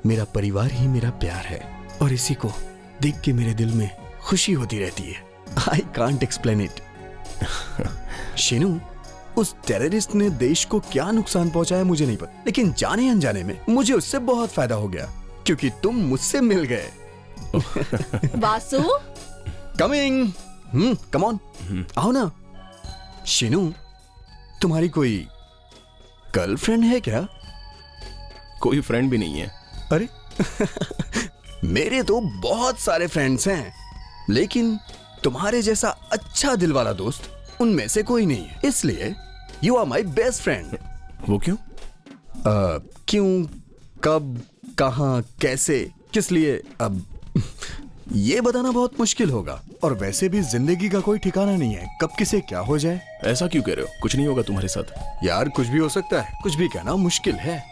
मेरा परिवार ही मेरा प्यार है और इसी को देख के मेरे दिल में खुशी होती रहती है। I can't explain it. Sheenu, उस टेररिस्ट ने देश को क्या नुकसान पहुंचाया मुझे नहीं पता, लेकिन जाने अनजाने में मुझे उससे बहुत फायदा हो गया क्योंकि तुम मुझसे मिल गए। वासु, कमिंग। कम ऑन, आओ ना। शीनू, तुम्हारी कोई गर्लफ्रेंड है क्या? कोई फ्रेंड भी नहीं है। अरे मेरे तो बहुत सारे फ्रेंड्स हैं, लेकिन तुम्हारे जैसा अच्छा दिल वाला दोस्त उनमें से कोई नहीं है। इसलिए you are my best friend. वो क्यों? क्यों, कब, कहां, कैसे, किस लिए, अब ये बताना बहुत मुश्किल होगा। और वैसे भी जिंदगी का कोई ठिकाना नहीं है, कब किसे क्या हो जाए। ऐसा क्यों कह रहे हो? कुछ नहीं होगा तुम्हारे साथ। यार कुछ भी हो सकता है, कुछ भी कहना मुश्किल है।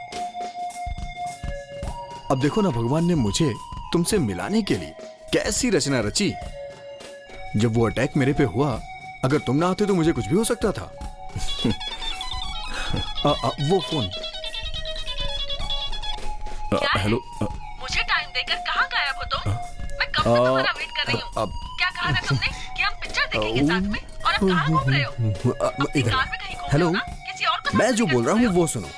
अब देखो ना, भगवान ने मुझे तुमसे मिलाने के लिए कैसी रचना रची। जब वो अटैक मेरे पे हुआ, अगर तुम ना आते तो मुझे कुछ भी हो सकता था। वो फोन। हेलो। मुझे टाइम देकर कहाँ गायब हो तुम? मैं कब से तुम्हारा वेट कर रही हूँ। क्या कहा था तुमने कि हम पिक्चर देखेंगे साथ में, और अब कहाँ घूम रहे हो? अपनी कार में कहीं घूम रहे हो ना? किसी और को मैं जो बोल रहा हूँ वो सुनो।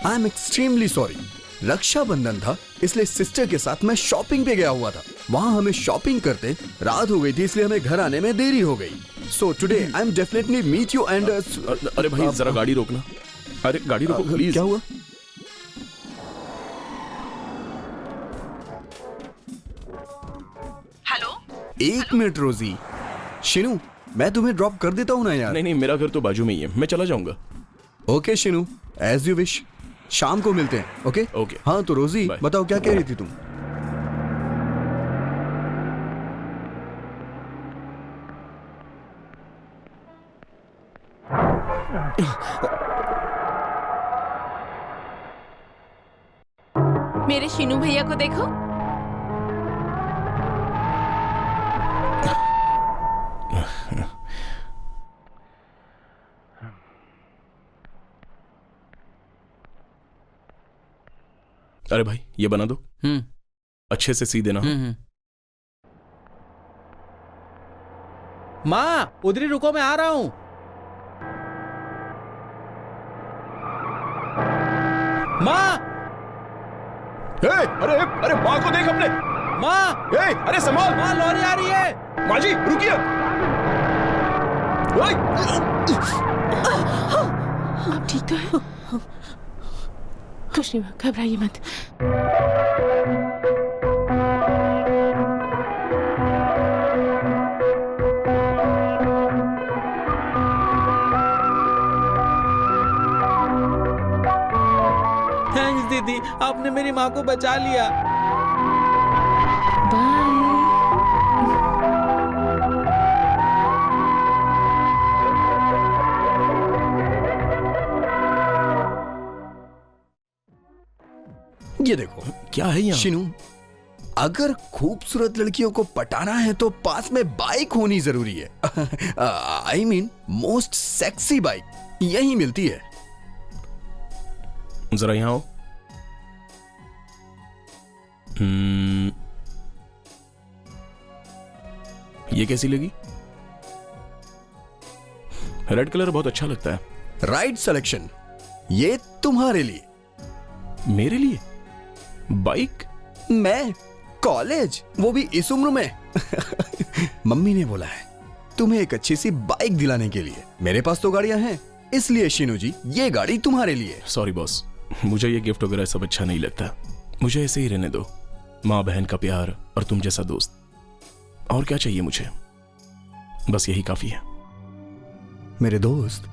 I am extremely sorry. Rakshabandhan था, इसलिए सिस्टर के साथ मैं शॉपिंग पे गया हुआ था। वहाँ हमें शॉपिंग करते रात हो गई थी, इसलिए हमें घर आने में देरी हो गई। So today I am definitely meet you and. अरे भाई जरा गाड़ी रोकना। अरे गाड़ी रोको प्लीज। क्या हुआ? हेलो, 1 मिनट रोजी। शीनू, मैं तुम्हें ड्रॉप कर देता हूँ ना यार। नहीं, मेरा घर तो बाजू में ही है, मैं चला जाऊंगा। Okay Sheenu, as you wish. शाम को मिलते हैं। Okay okay. हाँ तो रोजी, बताओ क्या कह रही थी तुम? मेरे शीनू भैया को देखो। अरे भाई ये बना दो। अच्छे से सी देना। माँ उधर ही रुको, मैं आ रहा हूं। माँ! अरे अरे माँ को देख अपने। माँ! अरे संभाल! माँ, लॉरी आ रही है। माँ जी रुकिए। आप ठीक तो हैं? कुछ नहीं हुआ, घबराइए मत। थैंक्स दीदी, आपने मेरी माँ को बचा लिया। बाय। ये देखो, क्या है यहाँ? शिनू, अगर खूबसूरत लड़कियों को पटाना है तो पास में बाइक होनी जरूरी है। I mean most sexy bike यही मिलती है। जरा यहाँ आओ। ये कैसी लगी? रेड कलर बहुत अच्छा लगता है। राइट सिलेक्शन, ये तुम्हारे लिए। मेरे लिए? बाइक? मैं कॉलेज, वो भी इस उम्र में। मम्मी ने बोला है तुम्हें एक अच्छी सी बाइक दिलाने के लिए। मेरे पास तो गाड़ियां हैं, इसलिए शिनू जी ये गाड़ी तुम्हारे लिए। सॉरी बॉस, मुझे ये गिफ्ट वगैरह सब अच्छा नहीं लगता। मुझे ऐसे ही रहने दो। माँ बहन का प्यार और तुम जैसा दोस्त, और क्या चाहिए मुझे? बस यही काफी है। मेरे दोस्त,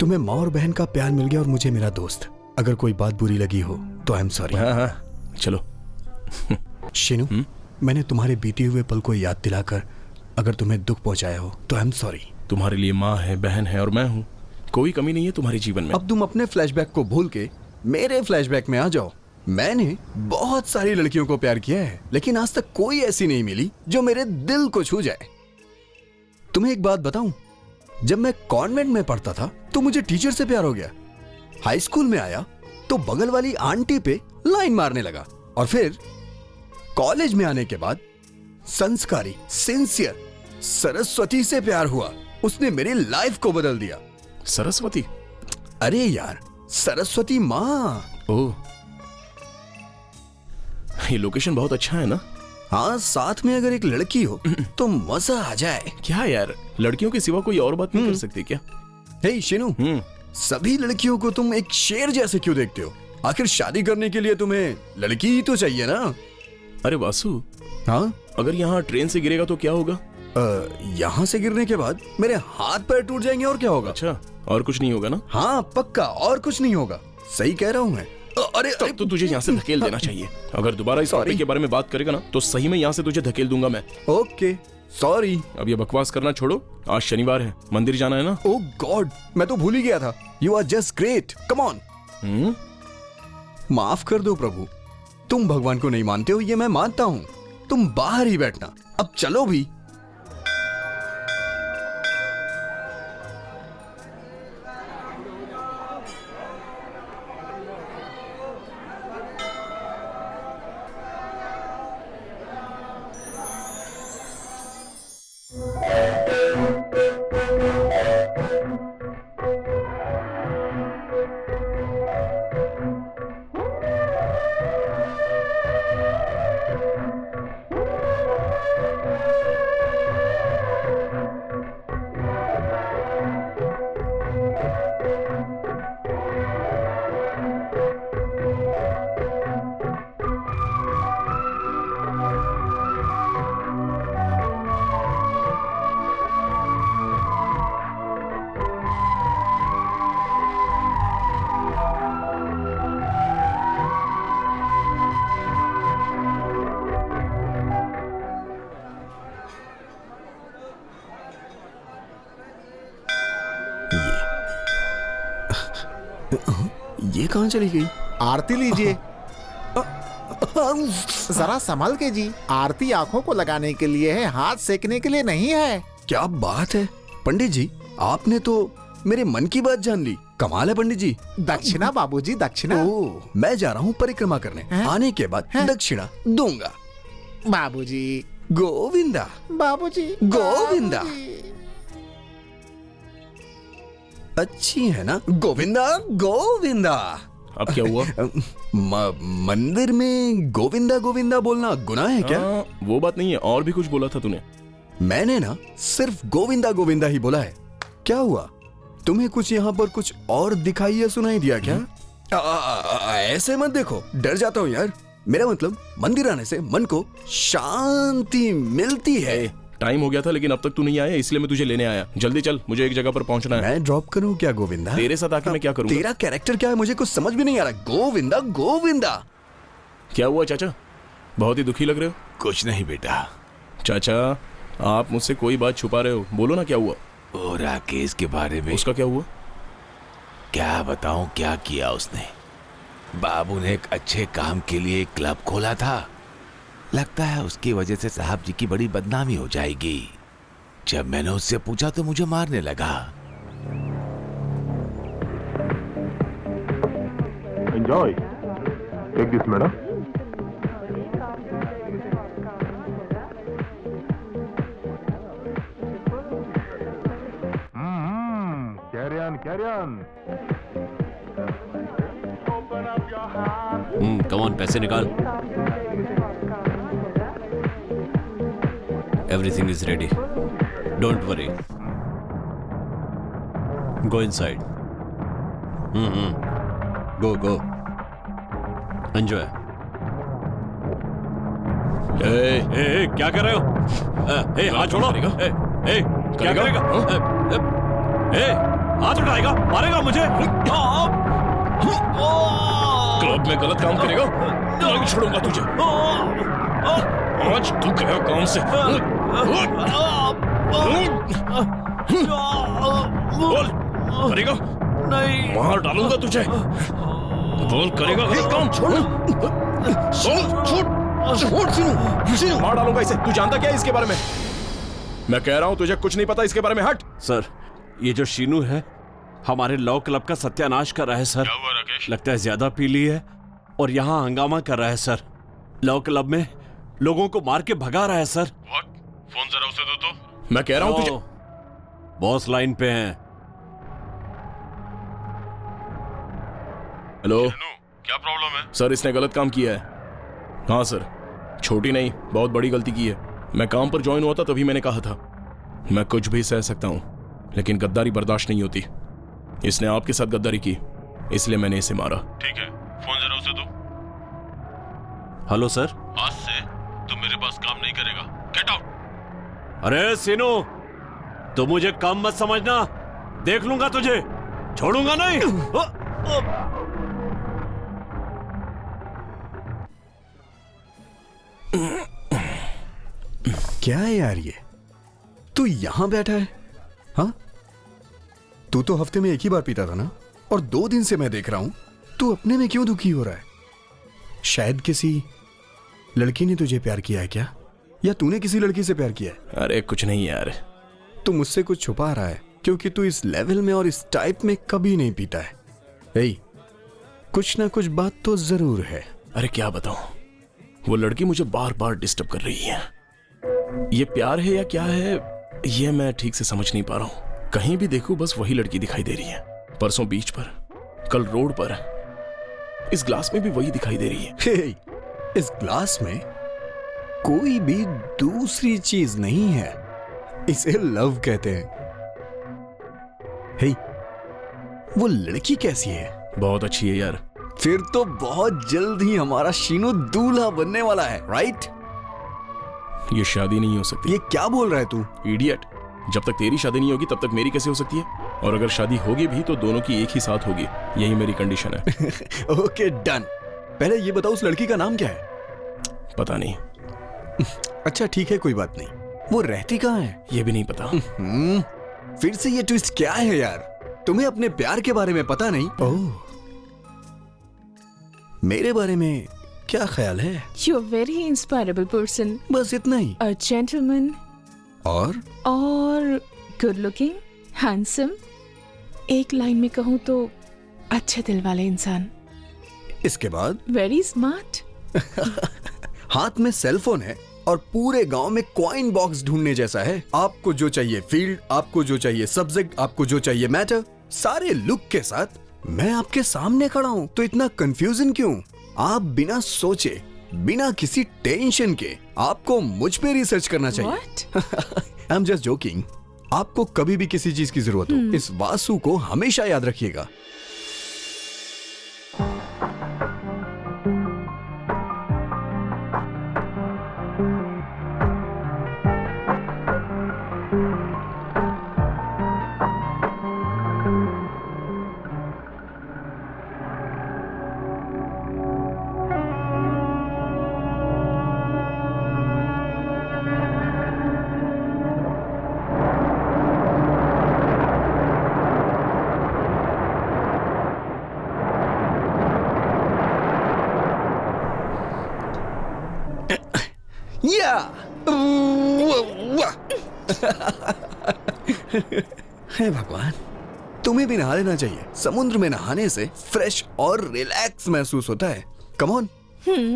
तुम्हें माँ और बहन का प्यार मिल गया और मुझे मेरा दोस्त। अगर कोई बात बुरी लगी हो तो आई एम सॉरी। हाँ, चलो। शिनू, मैंने तुम्हारे बीते हुए पल को याद दिलाकर अगर तुम्हें दुख पहुंचाया हो तो आई एम सॉरी। तुम्हारे लिए माँ है, बहन है और मैं हूँ। कोई कमी नहीं है तुम्हारे जीवन में। अब तुम अपने फ्लैशबैक को भूल के मेरे फ्लैशबैक में आ जाओ। मैंने बहुत सारी लड़कियों को प्यार किया है, लेकिन आज तक कोई ऐसी नहीं मिली जो मेरे दिल को छू जाए। तुम्हें एक बात बताऊं, जब मैं कॉन्वेंट में पढ़ता था तो मुझे टीचर से प्यार हो गया। हाई स्कूल में आया तो बगल वाली आंटी पे लाइन मारने लगा, और फिर कॉलेज में आने के बाद संस्कारी, सिंसियर सरस्वती से प्यार हुआ। उसने मेरी लाइफ को बदल दिया। सरस्वती? अरे यार, सरस्वती माँ। ओह, ये लोकेशन बहुत अच्छा है ना? हाँ, साथ में अगर एक लड़की हो तो मजा आ जाए। क्या यार, लड़कियों के सिवा कोई और बात नहीं कर सकती क्या? हे शिनू, सभी लड़कियों को तुम एक शेर जैसे क्यों देखते हो? आखिर शादी करने के लिए तुम्हें लड़की ही तो चाहिए ना? अरे वासु, हाँ, अगर यहाँ ट्रेन से गिरेगा तो क्या होगा? यहाँ से गिरने के बाद मेरे हाथ पैर टूट जाएंगे और क्या होगा? अच्छा, और कुछ नहीं होगा ना? हाँ पक्का, और कुछ नहीं होगा। सही कह रहा हूँ मैं। अरे तब तो तुझे यहाँ से धकेल देना चाहिए। अगर दोबारा इस टॉपिक के बारे में बात करेगा ना तो सही में यहाँ से तुझे धकेल दूंगा मैं। Okay, sorry. अब ये बकवास करना छोड़ो, आज शनिवार है, मंदिर जाना है ना? ओह गॉड, मैं तो भूल ही गया था। You are just great, come on. माफ कर दो प्रभु, तुम भगवान को नहीं मानते हो ये मैं मानता हूँ। तुम बाहर ही बैठना, अब चलो भी। ये कहां चली गई? आरती लीजिए। जरा संभल के जी, आरती आंखों को लगाने के लिए है, हाथ सेकने के लिए नहीं है। क्या बात है पंडित जी, आपने तो मेरे मन की बात जान ली। कमाल है पंडित जी। दक्षिणा बाबूजी, दक्षिणा। ओह, मैं जा रहा हूँ परिक्रमा करने। आने के बाद दक्षिणा दूंगा। बाबूजी, गोविंदा, बाबूजी, गोविंदा। अच्छी है ना? गोविंदा, गोविंदा। अब क्या हुआ? मंदिर में गोविंदा गोविंदा बोलना गुनाह है क्या? वो बात नहीं है, और भी कुछ बोला था तूने। मैंने ना सिर्फ गोविंदा गोविंदा ही बोला है। क्या हुआ, तुम्हें कुछ यहाँ पर कुछ और दिखाई या सुनाई दिया क्या? ऐसे मत देखो, डर जाता हूँ यार। मेरा मतलब मंदिर आने से मन को शांति मिलती है। टाइम हो गया था लेकिन अब तक तू नहीं आया, इसलिए मैं तुझे लेने आया। जल्दी चल, मुझे एक जगह पर पहुंचना है। मैं ड्रॉप करूं क्या गोविंदा? तेरे साथ आके मैं क्या करूंगा? तेरा कैरेक्टर क्या है मुझे कुछ समझ भी नहीं आ रहा। गोविंदा गोविंदा। क्या हुआ चाचा, बहुत ही दुखी लग रहे हो? कुछ नहीं बेटा। चाचा आप मुझसे कोई बात छुपा रहे हो, बोलो ना क्या हुआ? ओ राकेश के बारे में। उसका क्या हुआ? क्या बताऊं क्या किया उसने। बाबू ने एक अच्छे काम के लिए एक क्लब खोला था। लगता है उसकी वजह से साहब जी की बड़ी बदनामी हो जाएगी। जब मैंने उससे पूछा तो मुझे मारने लगा। Enjoy, take this madam. Carry on. Come on, पैसे निकाल। Everything is ready, don't worry. Go inside. Go go, enjoy. क्या कर रहे हो? हाथ छोड़ो। क्या करेगा? हाथ उठाएगा, मारेगा मुझे। क्लब में गलत काम करेगा, नहीं छोड़ूंगा तुझे। आज तू गया काम से। बोल, करेगा? नहीं, मार डालूंगा तुझे। बोल, करेगा गलत काम? छोड़, छोड़, मार डालूंगा इसे। तू जानता क्या है इसके बारे में? मैं कह रहा हूं तुझे कुछ नहीं पता इसके बारे में। हट। सर, ये जो शीनू है हमारे लॉ क्लब का सत्यानाश कर रहा है सर। क्या हुआ राकेश? लगता है ज्यादा पी ली है और यहाँ हंगामा कर रहा है सर। लॉ क्लब में लोगों को मार के भगा रहा है सर। What? फोन जरा उसे दो तो। मैं कह रहा हूं तुझे। बॉस लाइन पे हैं। हेलो, क्या प्रॉब्लम है? सर इसने गलत काम किया है। हाँ सर, छोटी नहीं बहुत बड़ी गलती की है। मैं काम पर ज्वाइन हुआ था तभी मैंने कहा था मैं कुछ भी सह सकता हूँ, लेकिन गद्दारी बर्दाश्त नहीं होती। इसने आपके साथ गद्दारी की, इसलिए मैंने इसे मारा। ठीक है, फोन जरा उसे दो। Hello sir. आज से तू मेरे पास काम नहीं करेगा, गेट आउट। अरे सीनू, तू मुझे कम मत समझना, देख लूंगा तुझे, छोड़ूंगा नहीं। क्या है यार ये, तू यहां बैठा है? हाँ, तू तो हफ्ते में एक ही बार पीता था ना, और 2 दिन से मैं देख रहा हूं तू अपने में क्यों दुखी हो रहा है? शायद किसी लड़की ने तुझे प्यार किया है क्या, या तूने किसी लड़की से प्यार किया है? अरे कुछ नहीं यार। तू मुझसे कुछ छुपा रहा है, क्योंकि तू इस लेवल में और इस टाइप में कभी नहीं पीता है। कुछ ना कुछ बात तो जरूर है। अरे क्या बताऊं, वो लड़की मुझे बार बार डिस्टर्ब कर रही है। ये प्यार है या क्या है ये मैं ठीक से समझ नहीं पा रहा हूं। कहीं भी देखूं बस वही लड़की दिखाई दे रही है। परसों बीच पर, कल रोड पर, इस ग्लास में भी वही दिखाई दे रही है। इस ग्लास में कोई भी दूसरी चीज नहीं है, इसे लव कहते हैं। वो लड़की कैसी है? बहुत अच्छी है यार। फिर तो बहुत जल्द ही हमारा शीनू दूल्हा बनने वाला है, राइट? ये शादी नहीं हो सकती। ये क्या बोल रहा है तू? इडियट, जब तक तेरी शादी नहीं होगी तब तक मेरी कैसे हो सकती है? और अगर शादी होगी भी तो दोनों की एक ही साथ होगी, यही मेरी कंडीशन है। Okay done. पहले ये बताओ उस लड़की का नाम क्या है? पता नहीं। अच्छा ठीक है, कोई बात नहीं। वो रहती कहाँ है? ये भी नहीं पता। फिर से ये ट्विस्ट क्या है यार? तुम्हें अपने प्यार के बारे में पता नहीं? ओह, मेरे बारे में क्या ख्याल है? You're a very inspirable person. बस इतना ही? A gentleman. और good looking, handsome. एक लाइन में कहूँ तो अच्छे दिल वाले इंसान। इसके बाद? Very smart. हाथ में सेलफोन है और पूरे गांव में कॉइन बॉक्स ढूंढने जैसा है। आपको जो चाहिए फील्ड, आपको जो चाहिए सब्जेक्ट, आपको जो चाहिए मैटर, सारे लुक के साथ मैं आपके सामने खड़ा हूं तो इतना कंफ्यूजन क्यों? आप बिना सोचे, बिना किसी टेंशन के आपको मुझ पे रिसर्च करना चाहिए। I am just joking. आपको कभी भी किसी चीज की जरूरत हो, इस वासु को हमेशा याद रखिएगा। या हे भगवान, तुम्हें भी नहा लेना चाहिए। समुद्र में नहाने से फ्रेश और रिलैक्स महसूस होता है। कम ऑन,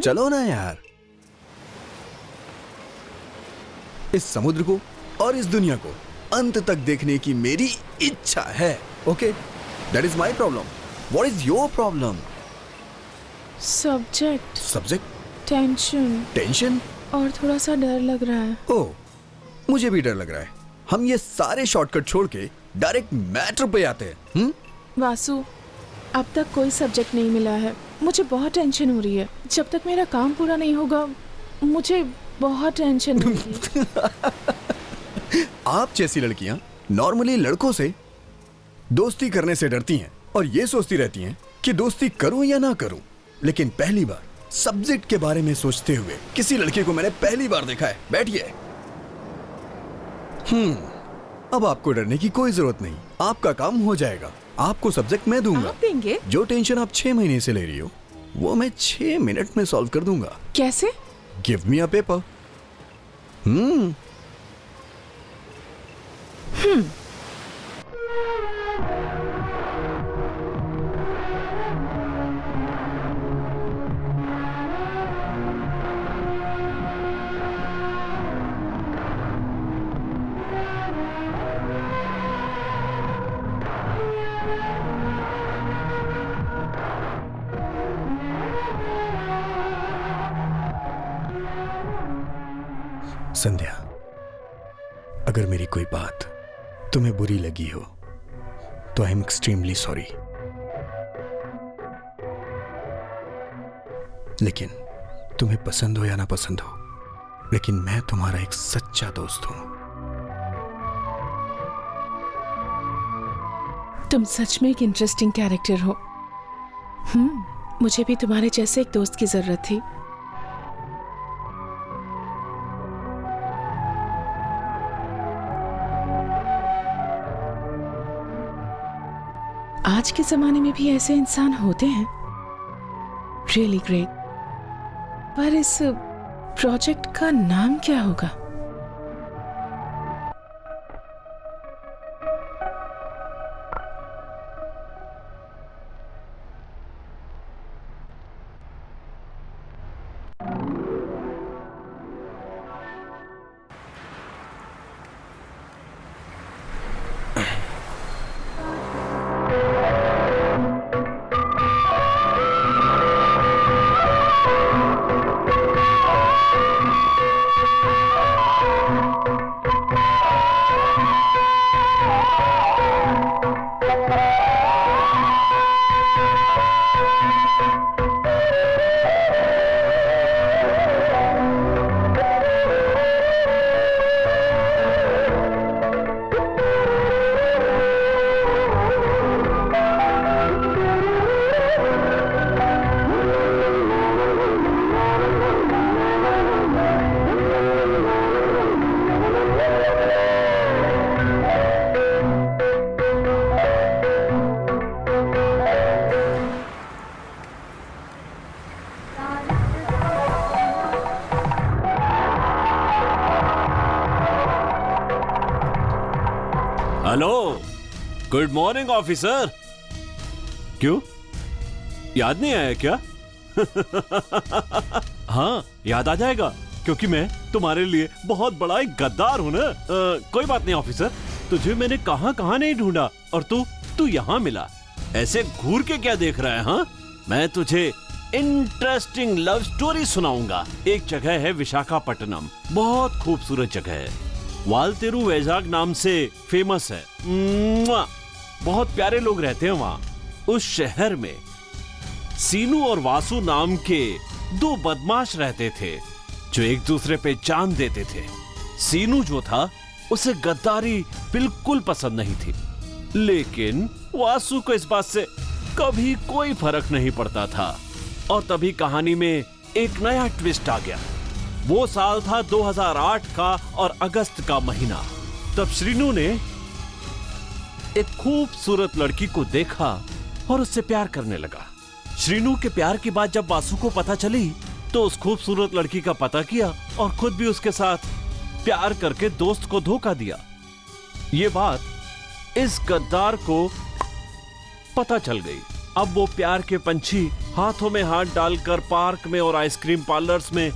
चलो ना यार। इस समुद्र को और इस दुनिया को अंत तक देखने की मेरी इच्छा है। Okay, that is my problem. What is your problem? Subject tension और थोड़ा सा डर लग रहा है। ओह, मुझे भी डर लग रहा है। हम ये सारे शॉर्टकट छोड़ के डायरेक्ट मैटर पे आते हैं। वासु, अब तक कोई सब्जेक्ट नहीं मिला है। मुझे बहुत टेंशन हो रही है। जब तक मेरा काम पूरा नहीं होगा मुझे बहुत टेंशन होगी। आप जैसी लड़कियां नॉर्मली लड़कों से दोस्ती करने से डरती हैं और ये सोचती रहती हैं कि दोस्ती करूं या ना करूं। लेकिन पहली बार सब्जेक्ट के बारे में सोचते हुए किसी लड़के को मैंने पहली बार देखा है। बैठिए। अब आपको डरने की कोई जरूरत नहीं। आपका काम हो जाएगा। आपको सब्जेक्ट मैं दूंगा। आप देंगे? जो टेंशन आप 6 महीने से ले रही हो वो मैं 6 मिनट में सॉल्व कर दूंगा। कैसे? Give me a paper. संध्या, अगर मेरी कोई बात तुम्हें बुरी लगी हो तो आई एम एक्सट्रीमली सॉरी। लेकिन तुम्हें पसंद हो या ना पसंद हो, लेकिन मैं तुम्हारा एक सच्चा दोस्त हूं। तुम सच में एक इंटरेस्टिंग कैरेक्टर हो। मुझे भी तुम्हारे जैसे एक दोस्त की जरूरत थी। आज के जमाने में भी ऐसे इंसान होते हैं। Really great. पर इस प्रोजेक्ट का नाम क्या होगा? Hello, good morning officer. क्यों, याद नहीं आया क्या? हाँ, याद आ जाएगा क्योंकि मैं तुम्हारे लिए बहुत बड़ा एक गद्दार हूं ना। कोई बात नहीं ऑफिसर, तुझे मैंने कहां कहां नहीं ढूंढा और तू यहाँ मिला। ऐसे घूर के क्या देख रहा है? हाँ, मैं तुझे इंटरेस्टिंग लव स्टोरी सुनाऊंगा। एक जगह है विशाखापट्टनम, बहुत खूबसूरत जगह है, वालतेरू वैजाग नाम से फेमस है। बहुत प्यारे लोग रहते हैं वहां। उस शहर में सीनू और वासु नाम के दो बदमाश रहते थे जो एक दूसरे पे जान देते थे। सीनू जो था उसे गद्दारी बिल्कुल पसंद नहीं थी, लेकिन वासु को इस बात से कभी कोई फर्क नहीं पड़ता था। और तभी कहानी में एक नया ट्विस्ट आ गया। वो साल था 2008 का और अगस्त का महीना। तब श्रीनू ने एक खूबसूरत लड़की को देखा और उससे प्यार करने लगा। श्रीनू के प्यार की बात जब वासु को पता चली तो उस खूबसूरत लड़की का पता किया और खुद भी उसके साथ प्यार करके दोस्त को धोखा दिया। ये बात इस गद्दार को पता चल गई। अब वो प्यार के पंछी हाथों में हाथ डालकर पार्क में और आइसक्रीम पार्लर्स में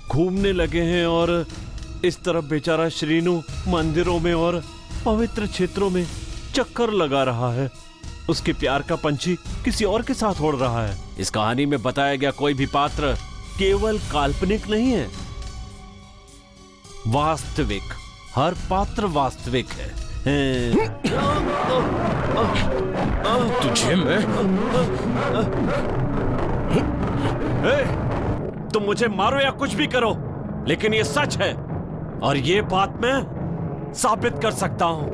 घूमने लगे हैं और इस तरफ बेचारा श्रीनू मंदिरों में और पवित्र क्षेत्रों में चक्कर लगा रहा है। उसके प्यार का पंछी किसी और के साथ उड़ रहा है। इस कहानी में बताया गया कोई भी पात्र केवल काल्पनिक नहीं है, वास्तविक। हर पात्र वास्तविक है। तुझे मैं तुम मुझे मारो या कुछ भी करो, लेकिन ये सच है और ये बात मैं साबित कर सकता हूं।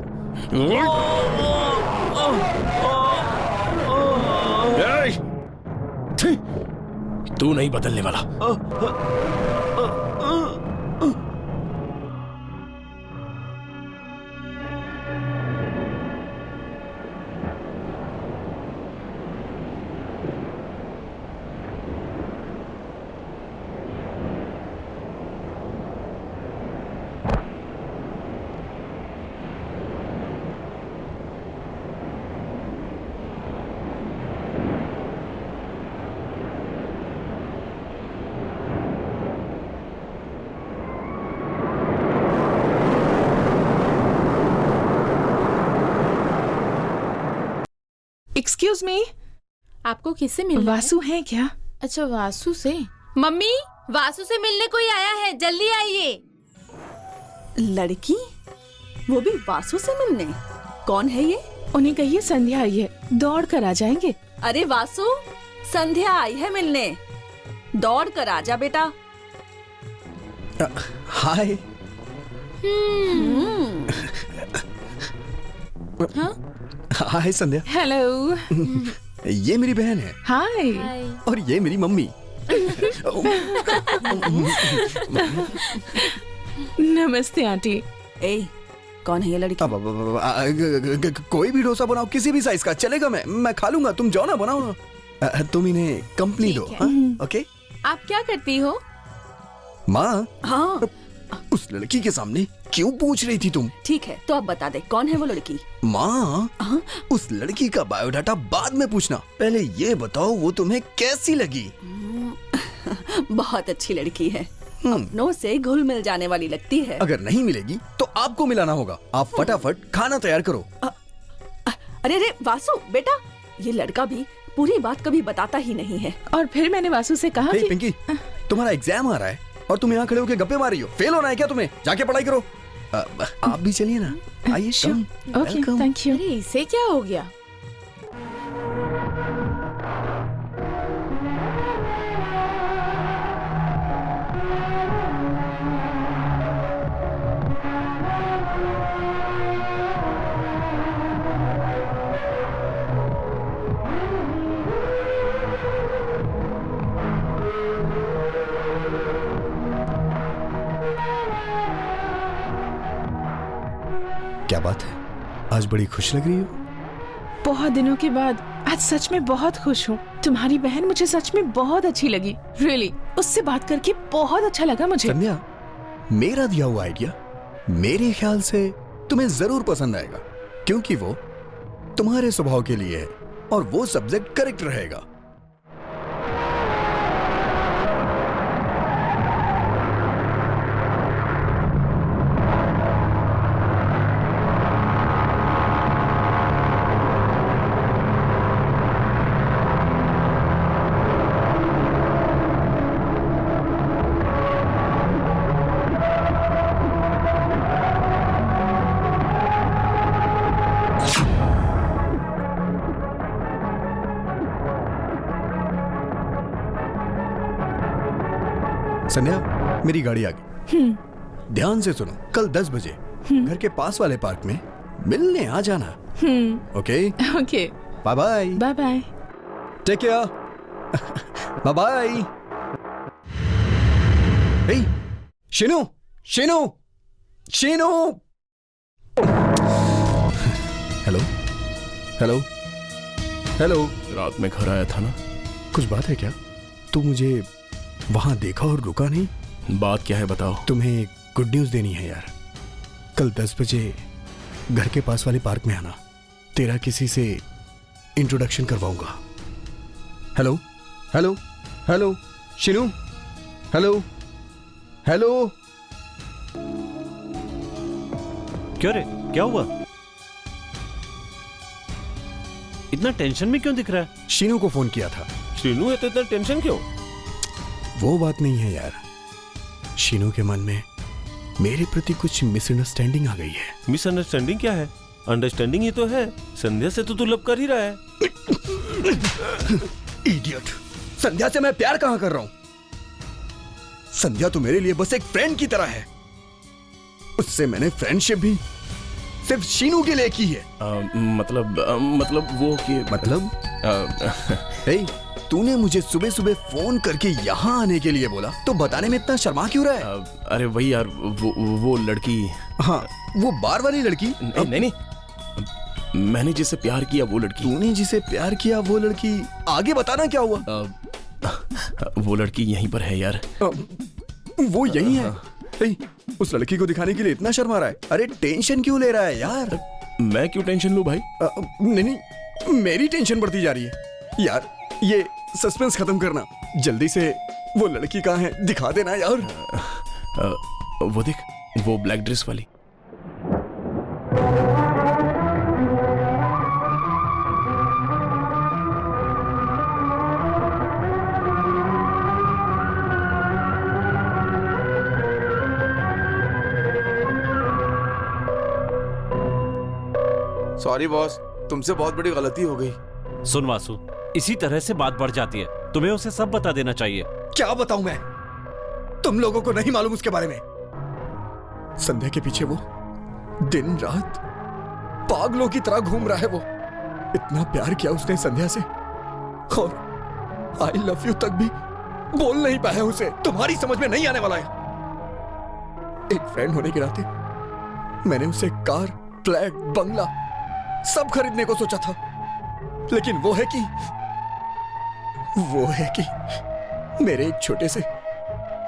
तू नहीं बदलने वाला। एक्सक्यूज मी, आपको किससे मिलना वासु है क्या? अच्छा, वासु से। मम्मी, वासु से मिलने कोई आया है, जल्दी आइए। लड़की? वो भी वासु से मिलने? कौन है ये? उन्हें कहिए संध्या आई है, दौड़ कर आ जाएंगे। अरे वासु, संध्या आई है मिलने, दौड़ कर आजा बेटा। हाय। हाय संध्या। हेलो। ये मेरी बहन है। हाय। और ये मेरी मम्मी। नमस्ते आंटी। ए, कौन है ये लड़की? कोई भी डोसा बनाओ, किसी भी साइज का चलेगा, मैं खा लूंगा। तुम जाओ ना, बनाओ ना। तुम इन्हें कंपनी दो। ओके। आप क्या करती हो? माँ। हाँ। उस लड़की के सामने क्यों पूछ रही थी तुम? ठीक है, तो अब बता दे कौन है वो लड़की? माँ, उस लड़की का बायोडाटा बाद में पूछना, पहले ये बताओ वो तुम्हें कैसी लगी? बहुत अच्छी लड़की है, अपनों से घुल मिल जाने वाली लगती है। अगर नहीं मिलेगी तो आपको मिलाना होगा। आप फटाफट खाना तैयार करो। अरे अरे वासु बेटा, ये लड़का भी पूरी बात कभी बताता ही नहीं है। और फिर मैंने वासु से कहा कि पिंकी, तुम्हारा एग्जाम आ रहा है और तुम यहाँ खड़े होकर गप्पे मार रही हो। फेल होना है क्या तुम्हें? जाके पढ़ाई करो। आप भी चलिए ना। आइए। Okay, thank you. अरे इसे क्या हो गया? क्या बात है, आज बड़ी खुश लग रही हो? बहुत दिनों के बाद आज सच में बहुत खुश हूँ। तुम्हारी बहन मुझे सच में बहुत अच्छी लगी। रियली, उससे बात करके बहुत अच्छा लगा मुझे। संध्या, मेरा दिया हुआ आइडिया मेरे ख्याल से तुम्हें जरूर पसंद आएगा, क्योंकि वो तुम्हारे स्वभाव के लिए है और वो सब्जेक्ट करेक्ट रहेगा। संध्या, मेरी गाड़ी आ गई। ध्यान से सुनो, कल 10 बजे घर के पास वाले पार्क में मिलने आ जाना। Okay okay, bye bye. Bye bye. Take care. Bye bye. Hey Shinu, Shinu, Shinu. Hello hello hello. रात में घर आया था ना? कुछ बात है क्या? तू मुझे वहां देखा और रुका नहीं? बात क्या है बताओ। तुम्हें गुड न्यूज देनी है यार। कल 10 बजे घर के पास वाले पार्क में आना। तेरा किसी से इंट्रोडक्शन करवाऊंगा। Hello hello hello Shinu, hello hello. क्यों रे, क्या हुआ? इतना टेंशन में क्यों दिख रहा है? शीनू को फोन किया था। शीनू है तो इतना टेंशन क्यों? वो बात नहीं है यार, शीनू के मन में मेरे प्रति कुछ मिसअंडरस्टैंडिंग आ गई है। मिसअंडरस्टैंडिंग क्या है? अंडरस्टैंडिंग ही तो है। संध्या से तो तू लव कर ही रहा है। इडियट, संध्या से मैं प्यार कहां कर रहा हूं? संध्या तो मेरे लिए बस एक फ्रेंड की तरह है। उससे मैंने फ्रेंडशिप भी सिर्फ शीनू के लिए की है। मतलब वो कि मतलब हे, तूने मुझे सुबह सुबह फोन करके यहाँ आने के लिए बोला, तो बताने में इतना शर्मा क्यों रहा है? अरे वही यार, वो लड़की। हाँ, वो बार वाली लड़की। नहीं, मैंने जिसे प्यार किया वो लड़की। तूने जिसे प्यार किया वो लड़की, आगे बताना क्या हुआ? वो लड़की यहीं पर है यार। वो यहीं है? हे, उस लड़की को दिखाने के लिए इतना शर्मा रहा है? अरे टेंशन क्यों ले रहा है यार? मैं क्यों टेंशन लूं भाई? नहीं, मेरी टेंशन बढ़ती जा रही है यार। ये सस्पेंस खत्म करना, जल्दी से वो लड़की कहाँ है दिखा देना यार। वो देख, वो ब्लैक ड्रेस वाली। सॉरी बॉस, तुमसे बहुत बड़ी गलती हो गई। सुन वासु, इसी तरह से बात बढ़ जाती है। तुम्हें उसे सब बता देना चाहिए। क्या बताऊं मैं? तुम लोगों को नहीं मालूम उसके बारे में। संध्या के पीछे वो दिन रात पागलों की तरह घूम रहा है। वो इतना प्यार किया उसने संध्या से, और आई लव यू तक भी बोल नहीं पाया उसे। तुम्हारी समझ में नहीं आने वाला है। एक फ्रेंड होने के नाते मैंने उसे कार, फ्लैट, बंगला सब खरीदने को सोचा था, लेकिन वो है कि मेरे एक छोटे से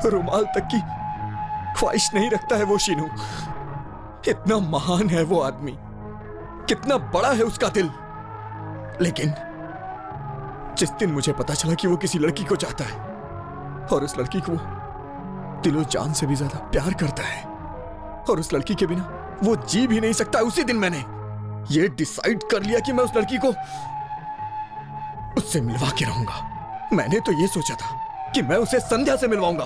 रुमाल तक की ख्वाहिश नहीं रखता है वो शीनू। इतना महान है वो आदमी, कितना बड़ा है उसका दिल। लेकिन जिस दिन मुझे पता चला कि वो किसी लड़की को चाहता है और उस लड़की को वो दिलो जान से भी ज्यादा प्यार करता है, और उस लड़की के बिना वो जी भी नहीं सकता, उसी दिन मैंने ये डिसाइड कर लिया कि मैं उस लड़की को उससे मिलवा के रहूंगा। मैंने तो ये सोचा था कि मैं उसे संध्या से मिलवाऊंगा,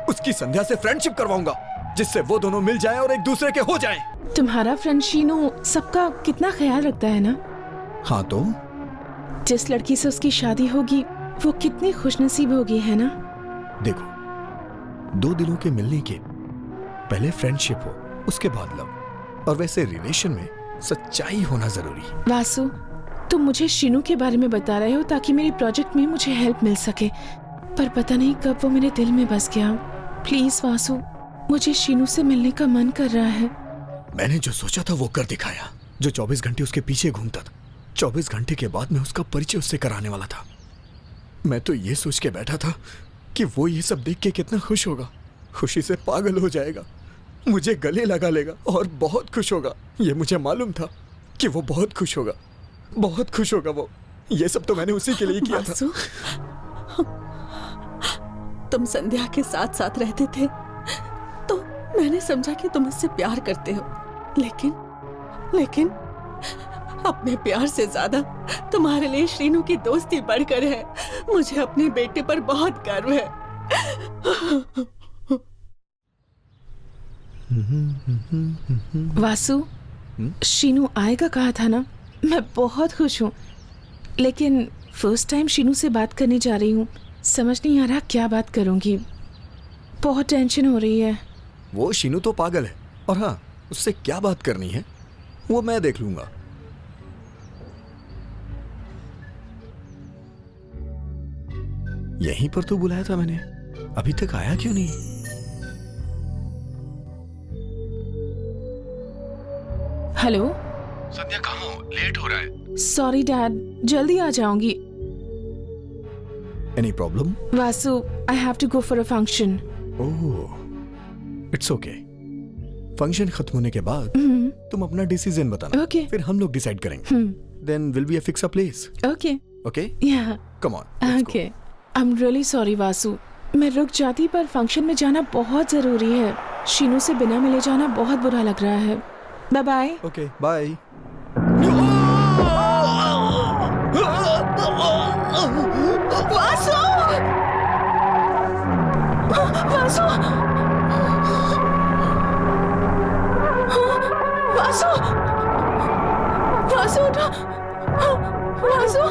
उसकी संध्या से फ्रेंडशिप करवाऊंगा, जिससे वो दोनों मिल जाएं और एक दूसरे के हो जाएं। तुम्हारा फ्रेंड शीनू सबका कितना ख्याल रखता है ना? हाँ तो जिस लड़की से उसकी शादी होगी वो कितनी खुशनसीब होगी, है ना? देखो, दो दिलों के मिलने के पहले फ्रेंडशिप हो, उसके बाद लव, और वैसे रिलेशन में सच्चाई होना जरूरी। वासु, तुम मुझे शीनू के बारे में बता रहे हो ताकि मेरे प्रोजेक्ट में मुझे हेल्प मिल सके, पर पता नहीं कब वो मेरे दिल में बस गया। प्लीज वासु, मुझे शीनू से मिलने का मन कर रहा है। मैंने जो सोचा था वो कर दिखाया। जो 24 घंटे उसके पीछे घूमता था, 24 घंटे के बाद मैं उसका परिचय उससे कराने वाला था। मैं तो ये सोच के बैठा था कि वो ये सब देख के कितना खुश होगा, खुशी से पागल हो जाएगा, मुझे गले लगा लेगा और बहुत खुश होगा। ये मुझे मालूम था कि वो बहुत खुश होगा, बहुत खुश होगा वो। ये सब तो मैंने उसी के लिए किया था। तुम संध्या के साथ साथ रहते थे तो मैंने समझा कि तुम उससे प्यार करते हो, लेकिन अपने प्यार से ज्यादा तुम्हारे लिए श्रीनू की दोस्ती बढ़कर है। मुझे अपने बेटे पर बहुत गर्व है। वासु, शीनू आएगा कहा था ना? मैं बहुत खुश हूँ, लेकिन फर्स्ट टाइम शीनू से बात करने जा रही हूँ। समझ नहीं आ रहा क्या बात करूंगी। बहुत टेंशन हो रही है। वो शीनू तो पागल है, और हाँ, उससे क्या बात करनी है वो मैं देख लूंगा। यहीं पर तो बुलाया था मैंने, अभी तक आया क्यों नहीं? हेलो संध्या, कहाँ हो? लेट हो रहा है। सॉरी डैड, जल्दी आ जाऊंगी। Any problem? Vasu, I have to go for a function. Oh, it's okay. Function खत्म होने के बाद तुम अपना डिसीजन बताना, Okay. फिर हम लोग डिसाइड करेंगे। Then will be a fix a place. Okay okay, yeah come on. Okay. I am really sorry Vasu, मैं रुक जाती पर फंक्शन में जाना बहुत जरूरी है। शीनू से बिना मिले जाना बहुत बुरा लग रहा है। Bye bye. Okay, bye. Vasu! Vasu! Vasu! Vasu उठो! वासु!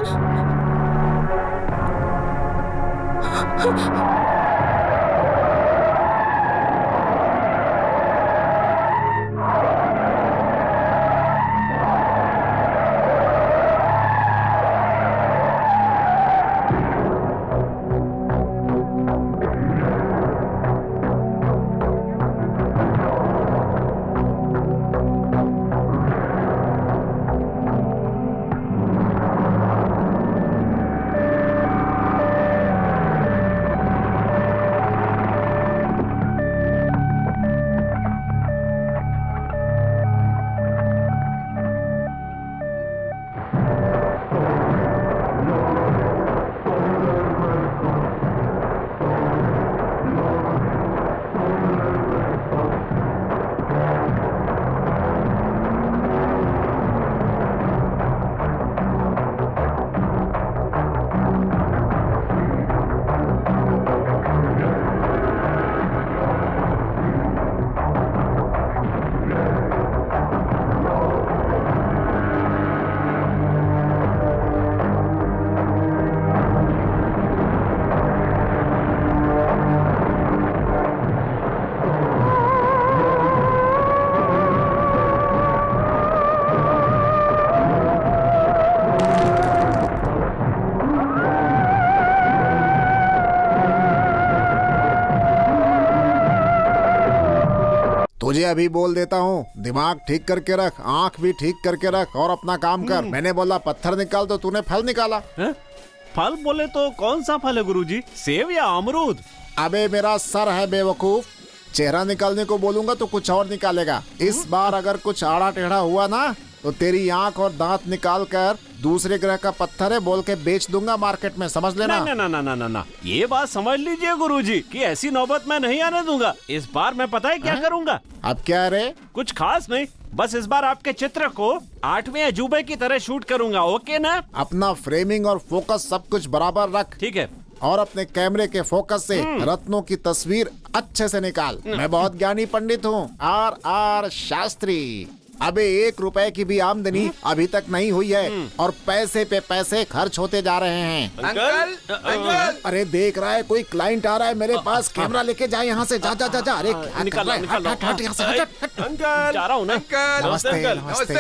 तुझे अभी बोल देता हूँ, दिमाग ठीक करके रख, आंख भी ठीक करके रख और अपना काम कर। मैंने बोला पत्थर निकाल तो तूने फल निकाला। फल बोले तो कौन सा फल है गुरुजी? सेब या अमरूद? अबे मेरा सर है बेवकूफ, चेहरा निकालने को बोलूंगा तो कुछ और निकालेगा। इस बार अगर कुछ आड़ा टेढ़ा हुआ ना तो तेरी आंख और दांत निकाल कर दूसरे ग्रह का पत्थर है बोल के बेच दूंगा मार्केट में, समझ लेना। ना ना ना ना ना ना, ये बात समझ लीजिए गुरुजी कि ऐसी नौबत मैं नहीं आने दूंगा। इस बार मैं पता है क्या करूंगा? अब क्या रे? कुछ खास नहीं, बस इस बार आपके चित्र को 8वें अजूबे की तरह शूट करूंगा। ओके ना? अपना फ्रेमिंग और फोकस सब कुछ बराबर रख। ठीक है। और अपने कैमरे के फोकस से रत्नों की तस्वीर अच्छे से निकाल। मैं बहुत ज्ञानी पंडित हूँ, R शास्त्री। अबे 1 रुपए की भी आमदनी अभी तक नहीं हुई है और पैसे पे पैसे खर्च होते जा रहे हैं। अंकल, अरे देख रहा है कोई क्लाइंट आ रहा है मेरे पास, कैमरा लेके जा यहाँ से, जा जा जा जा। अरे क्या कर रहा है? हट, हट, यहाँ से, हट, हट। अंकल जा रहा हूँ ना। नमस्ते नमस्ते।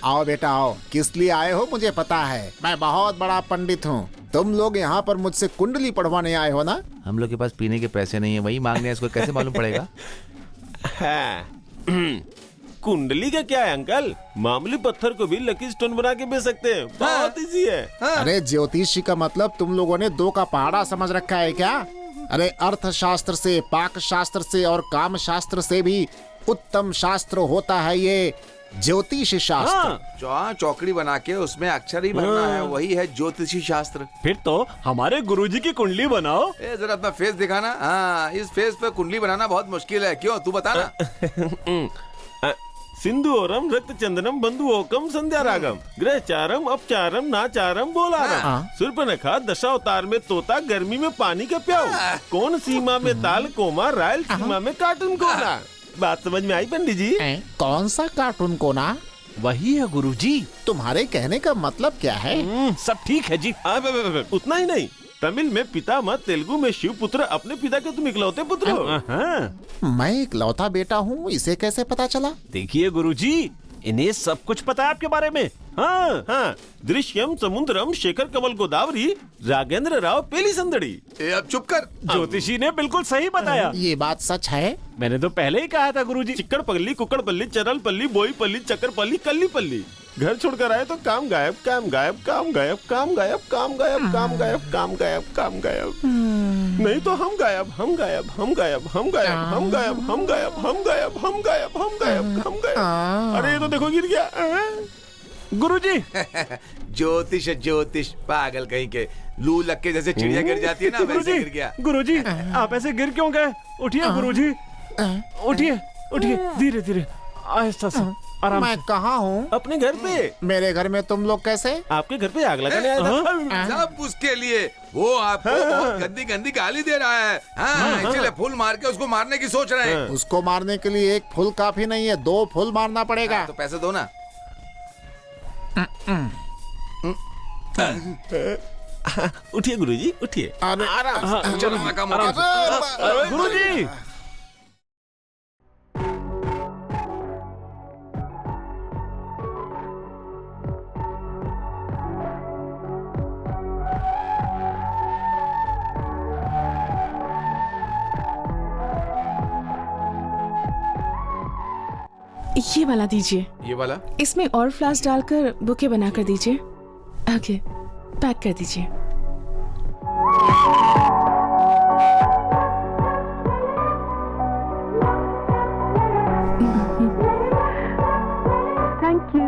आओ बेटा आओ, किस लिए आए हो मुझे पता है, मैं बहुत बड़ा पंडित हूँ। तुम लोग यहाँ पर मुझसे कुंडली पढ़वाने आए हो ना? हम लोग के पास पीने के पैसे नहीं है, वही मांगने हैं, इसको कैसे मालूम पड़ेगा? कुंडली का क्या है अंकल? मामूली पत्थर को भी लकी स्टोन बना के बेच सकते हैं, बहुत इजी है। अरे ज्योतिषी का मतलब तुम लोगों ने 2 का पहाड़ा समझ रखा है क्या? अरे अर्थशास्त्र से, पाक शास्त्र से और काम शास्त्र से भी उत्तम शास्त्र होता है ये ज्योतिष शास्त्र। चौकड़ी बना के उसमें अक्षर ही भरना है, वही है ज्योतिषी शास्त्र। फिर तो हमारे गुरुजी की कुंडली बनाओ। जरा अपना फेस दिखाना। हाँ, इस फेस पे कुंडली बनाना बहुत मुश्किल है, क्यों तू बता ना। सिंधुओरम रक्त चंदनम बंधुओकम संध्या रागम ग्रहचारम अपचारम नाचारम बोलारम सुर्पनखा दशावतार में तोता, गर्मी में पानी का प्याऊ, कौन सीमा में ताल कोमा, रायल सीमा में कार्टून कोना। बात समझ में आई पंडित जी? कौन सा कार्टून कोना? वही है गुरुजी। तुम्हारे कहने का मतलब क्या है? सब ठीक है जी। उतना ही नहीं, तमिल में पिता मत, तेलुगु में शिव पुत्र, अपने पिता के तुम इकलौते पुत्र हो। मैं इकलौता बेटा हूँ, इसे कैसे पता चला? देखिए गुरुजी, इन्हें सब कुछ पता है आपके बारे में। हाँ हाँ, दृश्यम समुद्रम शेखर कमल गोदावरी राघेंद्र राव पेली संदड़ी। अब चुप कर। ज्योतिषी ने बिल्कुल सही बताया। ये बात सच है? मैंने तो पहले ही कहा था गुरुजी। चिक्कड़ पल्ली, कुक्कड़ पल्ली, चरल पल्ली, बोई पल्ली, चक्कर पल्ली, कल्ली पल्ली। घर छोड़कर आए तो काम गायब, काम गायब, काम गायब, काम गायब, काम गायब, काम गायब, काम गायब, काम गायब। नहीं तो हम गायब, हम गायब, हम गायब, हम गायब, हम गायब, हम गायब, हम गायब, हम गायब, हम गायब, हम गायब। अरे ये तो देखो गिर गया। गुरुजी ज्योतिष ज्योतिष पागल कहीं के, लू लग के जैसे चिड़िया गिर जाती है ना वैसे गिर गया। गुरुजी आप ऐसे गिर क्यों गए? उठिए गुरुजी, उठिए उठिए, धीरे धीरे, आहिस्ता से, आराम मैं से। कहाँ हूँ? अपने घर पे। मेरे घर में तुम लोग कैसे? आपके घर पे आग लगाने आया था। सब उसके लिए, वो आपको बहुत गंदी गंदी गाली दे रहा है। हाँ, इसलिए फूल मार के उसको मारने की सोच रहे हैं। उसको मारने के लिए एक फूल काफी नहीं है, 2 फूल मारना पड़ेगा। तो पैसे दो ना। उठिए गुरुजी, उठिए। आराम से चलो, मैं काम गुरुजी। ये वाला दीजिए। ये वाला? इसमें और फ्लावर्स डालकर बुके बना कर दीजिए। ओके, पैक कर दीजिए। Thank you.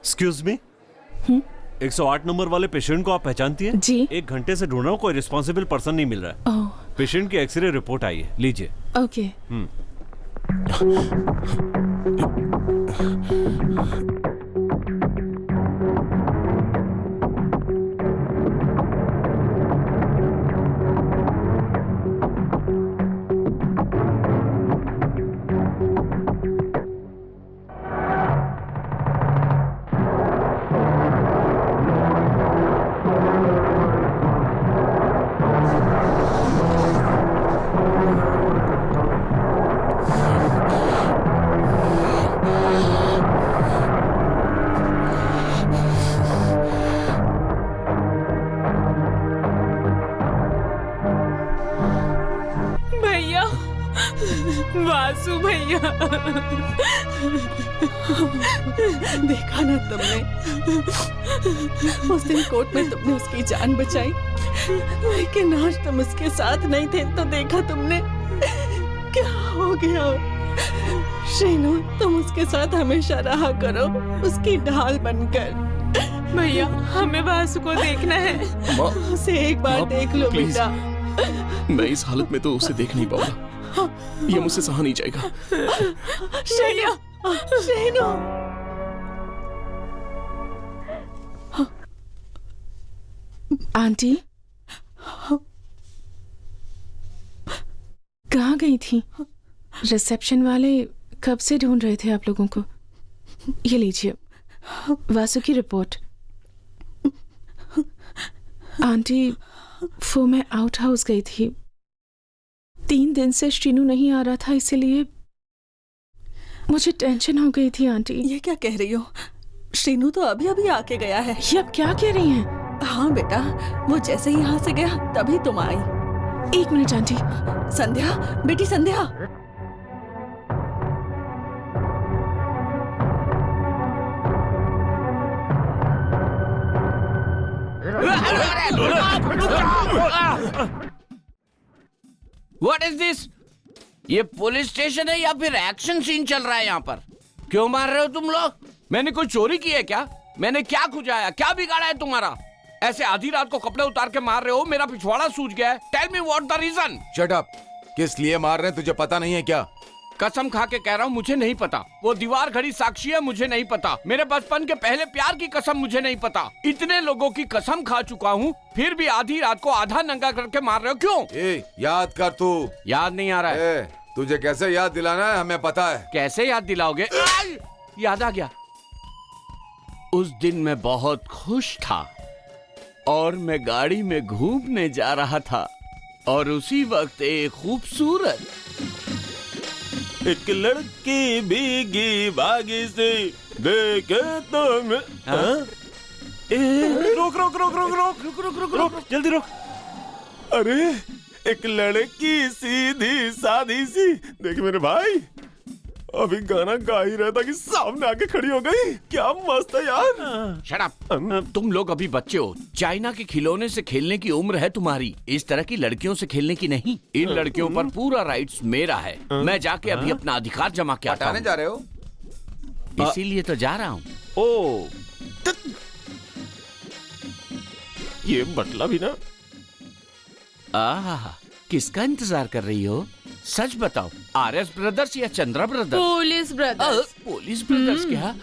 Excuse me, 108 number वाले पेशेंट को आप पहचानती हैं? जी। 1 घंटे से ढूंढ रहा हूँ, कोई रिस्पॉन्सिबल पर्सन नहीं मिल रहा है। पेशेंट की एक्सरे रिपोर्ट आई है, लीजिए। ओके। भैया, वासु भैया। देखा ना तुमने, उस दिन कोर्ट में तुमने उसकी जान बचाई, लेकिन आज तुम उसके साथ नहीं थे तो देखा तुमने क्या हो गया। श्रीनु, तुम उसके साथ हमेशा रहा करो, उसकी ढाल बनकर। भैया, हमें वासु को देखना है। उसे एक बार देख लो बेटा। मैं इस हालत में तो उसे देख नहीं पाऊंगा, ये मुझसे सहा नहीं जाएगा। श्रीनु, श्रीनु। आंटी, कहाँ गई थी? रिसेप्शन वाले कब से ढूंढ रहे थे आप लोगों को। ये लीजिए वासु की रिपोर्ट। आंटी, वो मैं आउट हाउस गई थी। 3 दिन से श्रीनू नहीं आ रहा था, इसीलिए मुझे टेंशन हो गई थी। आंटी, ये क्या कह रही हो? श्रीनू तो अभी अभी आके गया है। ये अब क्या कह रही हैं? हाँ बेटा, वो जैसे ही यहाँ से गया तभी तुम आई। 1 मिनट आंटी। संध्या, बेटी संध्या। What is this? ये पुलिस स्टेशन है या फिर एक्शन सीन चल रहा है यहाँ पर? क्यों मार रहे हो तुम लोग? मैंने कोई चोरी की है क्या? मैंने क्या खुजाया, क्या बिगाड़ा है तुम्हारा? ऐसे आधी रात को कपड़े उतार के मार रहे हो, मेरा पिछवाड़ा सूज गया है। Tell me what the reason? Shut up. किस लिए मार रहे हैं तुझे पता नहीं है क्या? कसम खा के कह रहा हूँ, मुझे नहीं पता। वो दीवार घड़ी साक्षी है, मुझे नहीं पता। मेरे बचपन के पहले प्यार की कसम मुझे नहीं पता। इतने लोगों की कसम खा चुका हूँ, फिर भी आधी रात को आधा नंगा करके मार रहे हो, क्यों? याद कर तू। याद नहीं आ रहा है। तुझे कैसे याद दिलाना है हमें पता है। कैसे याद दिलाओगे? याद आ गया। उस दिन मैं बहुत खुश था और मैं गाड़ी में घूमने जा रहा था और उसी वक्त एक खूबसूरत एक लड़की भीगी भागी से देखे तो मैं रोक रोक रोक रोक रोक रोक रोक रोक रोक जल्दी रोक। अरे एक लड़की सीधी सादी सी, देख मेरे भाई, अभी गाना गा ही रहा था कि सामने आके खड़ी हो गई। क्या मस्त है यार। Shut up. तुम लोग अभी बच्चे हो। चाइना के खिलौने से खेलने की उम्र है तुम्हारी, इस तरह की लड़कियों से खेलने की नहीं। इन लड़कियों पर पूरा राइट्स मेरा है। मैं जाके अभी अपना अधिकार जमा के आता हूं। जा रहे हो? इसीलिए तो जा रहा हूँ। ओ ये बटला भी ना। किसका इंतजार कर रही हो? सच बताओ, आरएस ब्रदर्स या Chandra brothers? Police brothers. Police brothers क्या?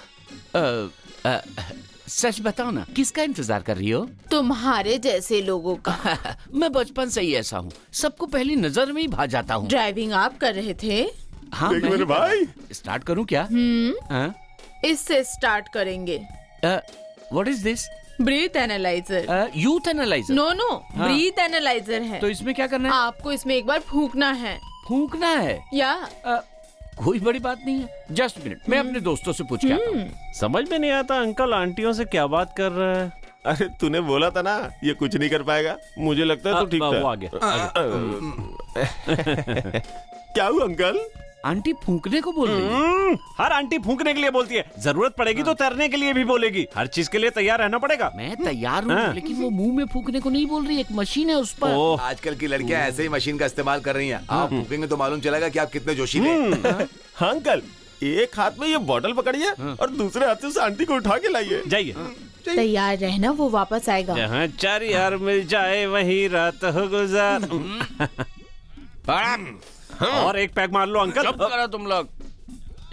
सच बताओ ना, किसका इंतजार कर रही हो? तुम्हारे जैसे लोगों का। मैं बचपन से ही ऐसा हूँ, सबको पहली नजर में ही भा जाता हूँ। ड्राइविंग आप कर रहे थे? हाँ मेरे भाई। स्टार्ट करूँ क्या? इससे स्टार्ट करेंगे। What is this? Breath analyser. Youth analyser? No no, breath analyser है। तो इसमें क्या करना है? आपको इसमें एक बार फूंकना है। फूंकना है? या कोई बड़ी बात नहीं है। जस्ट मिनट, मैं अपने दोस्तों से पूछ के आता हूँ। समझ में नहीं आता अंकल आंटियों से क्या बात कर रहा है। अरे तूने बोला था ना ये कुछ नहीं कर पाएगा। मुझे लगता है तो ठीक था। वो आ गया। क्या हुआ अंकल? आंटी फूंकने को बोल रही है। हर आंटी फूंकने के लिए बोलती है, जरूरत पड़ेगी तो तैरने के लिए भी बोलेगी। हर चीज के लिए तैयार रहना पड़ेगा। मैं तैयार हूँ, लेकिन वो मुंह में फूंकने को नहीं बोल रही, एक मशीन है उस पर। आजकल की लड़कियां ऐसे ही मशीन का इस्तेमाल कर रही हैं। आप फूकेंगे तो मालूम चलेगा कि आप कितने जोशीले हैं। हाँ अंकल, एक हाथ में ये बॉटल पकड़िए और दूसरे हाथ से उस आंटी को उठा के लाइए। जाइए। तैयार रहना, वो वापस आएगा। जहाँ 4 यार मिल जाए वही रात हो गुजार। और एक पैक मार लो अंकल। चुप करो तुम लोग।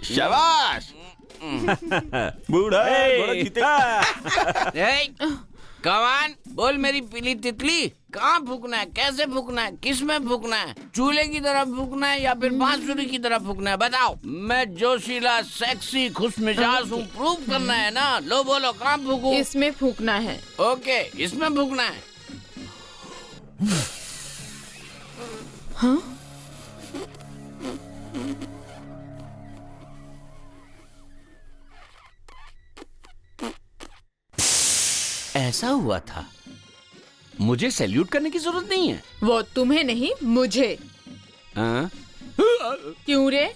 शाबाश। बूढ़ा जीते। कमान बोल मेरी पीली तितली, कहाँ फूकना है, कैसे फूकना है, किस में फूकना है? चूल्हे की तरफ फूकना है या फिर बांसुरी की तरफ फूकना है? बताओ। मैं जोशीला, सेक्सी, खुश मिजाज हूँ, प्रूव करना है ना। लो बोलो, कहाँ फूकूं? इसमें फूकना है। ओके, इसमें फूकना है। हाँ? ऐसा हुआ था। मुझे सैल्यूट करने की जरूरत नहीं है। वो तुम्हें नहीं, मुझे। क्यों रे?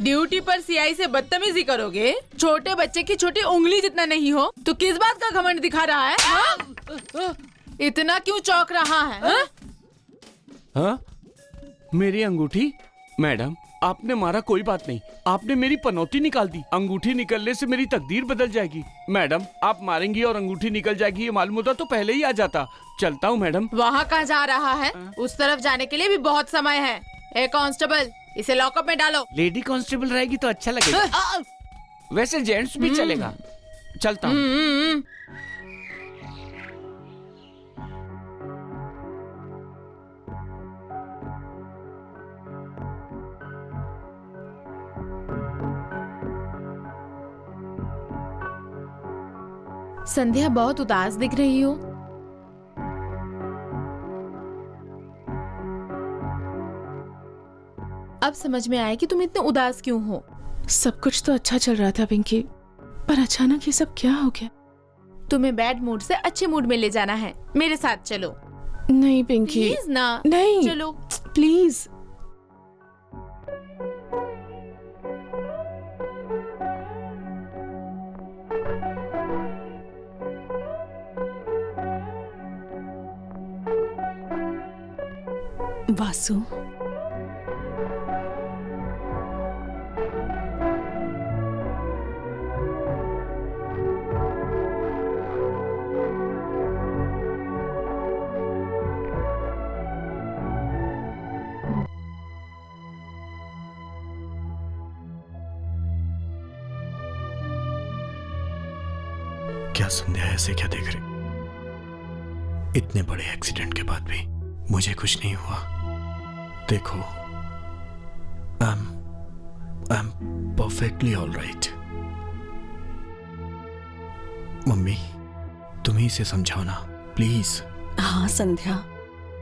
ड्यूटी पर सीआई से बदतमीजी करोगे? छोटे बच्चे की छोटी उंगली जितना नहीं हो तो किस बात का घमंड दिखा रहा है? हाँ? इतना क्यों चौंक रहा है? हाँ? हाँ? मेरी अंगूठी? मैडम, आपने मारा कोई बात नहीं, आपने मेरी पनौती निकाल दी। अंगूठी निकलने से मेरी तकदीर बदल जाएगी। मैडम, आप मारेंगी और अंगूठी निकल जाएगी, ये मालूम होता तो पहले ही आ जाता। चलता हूँ मैडम। वहाँ कहाँ जा रहा है? उस तरफ जाने के लिए भी बहुत समय है। ए कांस्टेबल, इसे लॉकअप में डालो। लेडी कांस्टेबल रहेगी तो अच्छा लगेगा। वैसे जेंट्स भी चलेगा। चलता हूँ। संध्या बहुत उदास दिख रही हो। अब समझ में आया कि तुम इतने उदास क्यों हो। सब कुछ तो अच्छा चल रहा था पिंकी, पर अचानक ये सब क्या हो गया? तुम्हें बैड मूड से अच्छे मूड में ले जाना है। मेरे साथ चलो। नहीं पिंकी, प्लीज ना। नहीं, चलो प्लीज। वासु, क्या संध्या ऐसे क्या देख रही? इतने बड़े एक्सीडेंट के बाद भी मुझे कुछ नहीं हुआ। देखो, I am perfectly all right. Mummy, तुम ही इसे समझाओ ना प्लीज। हाँ संध्या,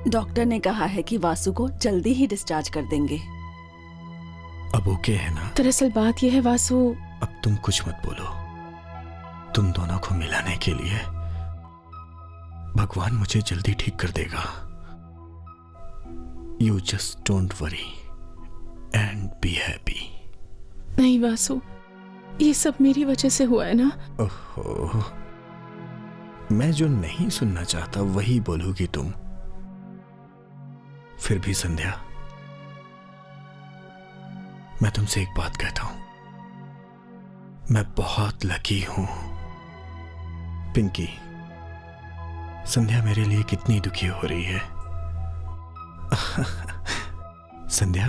डॉक्टर ने कहा है कि वासु को जल्दी ही डिस्चार्ज कर देंगे। अब ओके है ना? दरअसल बात यह है वासु। अब तुम कुछ मत बोलो। तुम दोनों को मिलाने के लिए भगवान मुझे जल्दी ठीक कर देगा। You just don't worry and be happy. नहीं वासु, ये सब मेरी वजह से हुआ है ना। ओहो, मैं जो नहीं सुनना चाहता वही बोलोगी तुम। फिर भी संध्या, मैं तुमसे एक बात कहता हूं, मैं बहुत लकी हूं। पिंकी, संध्या मेरे लिए कितनी दुखी हो रही है। संध्या,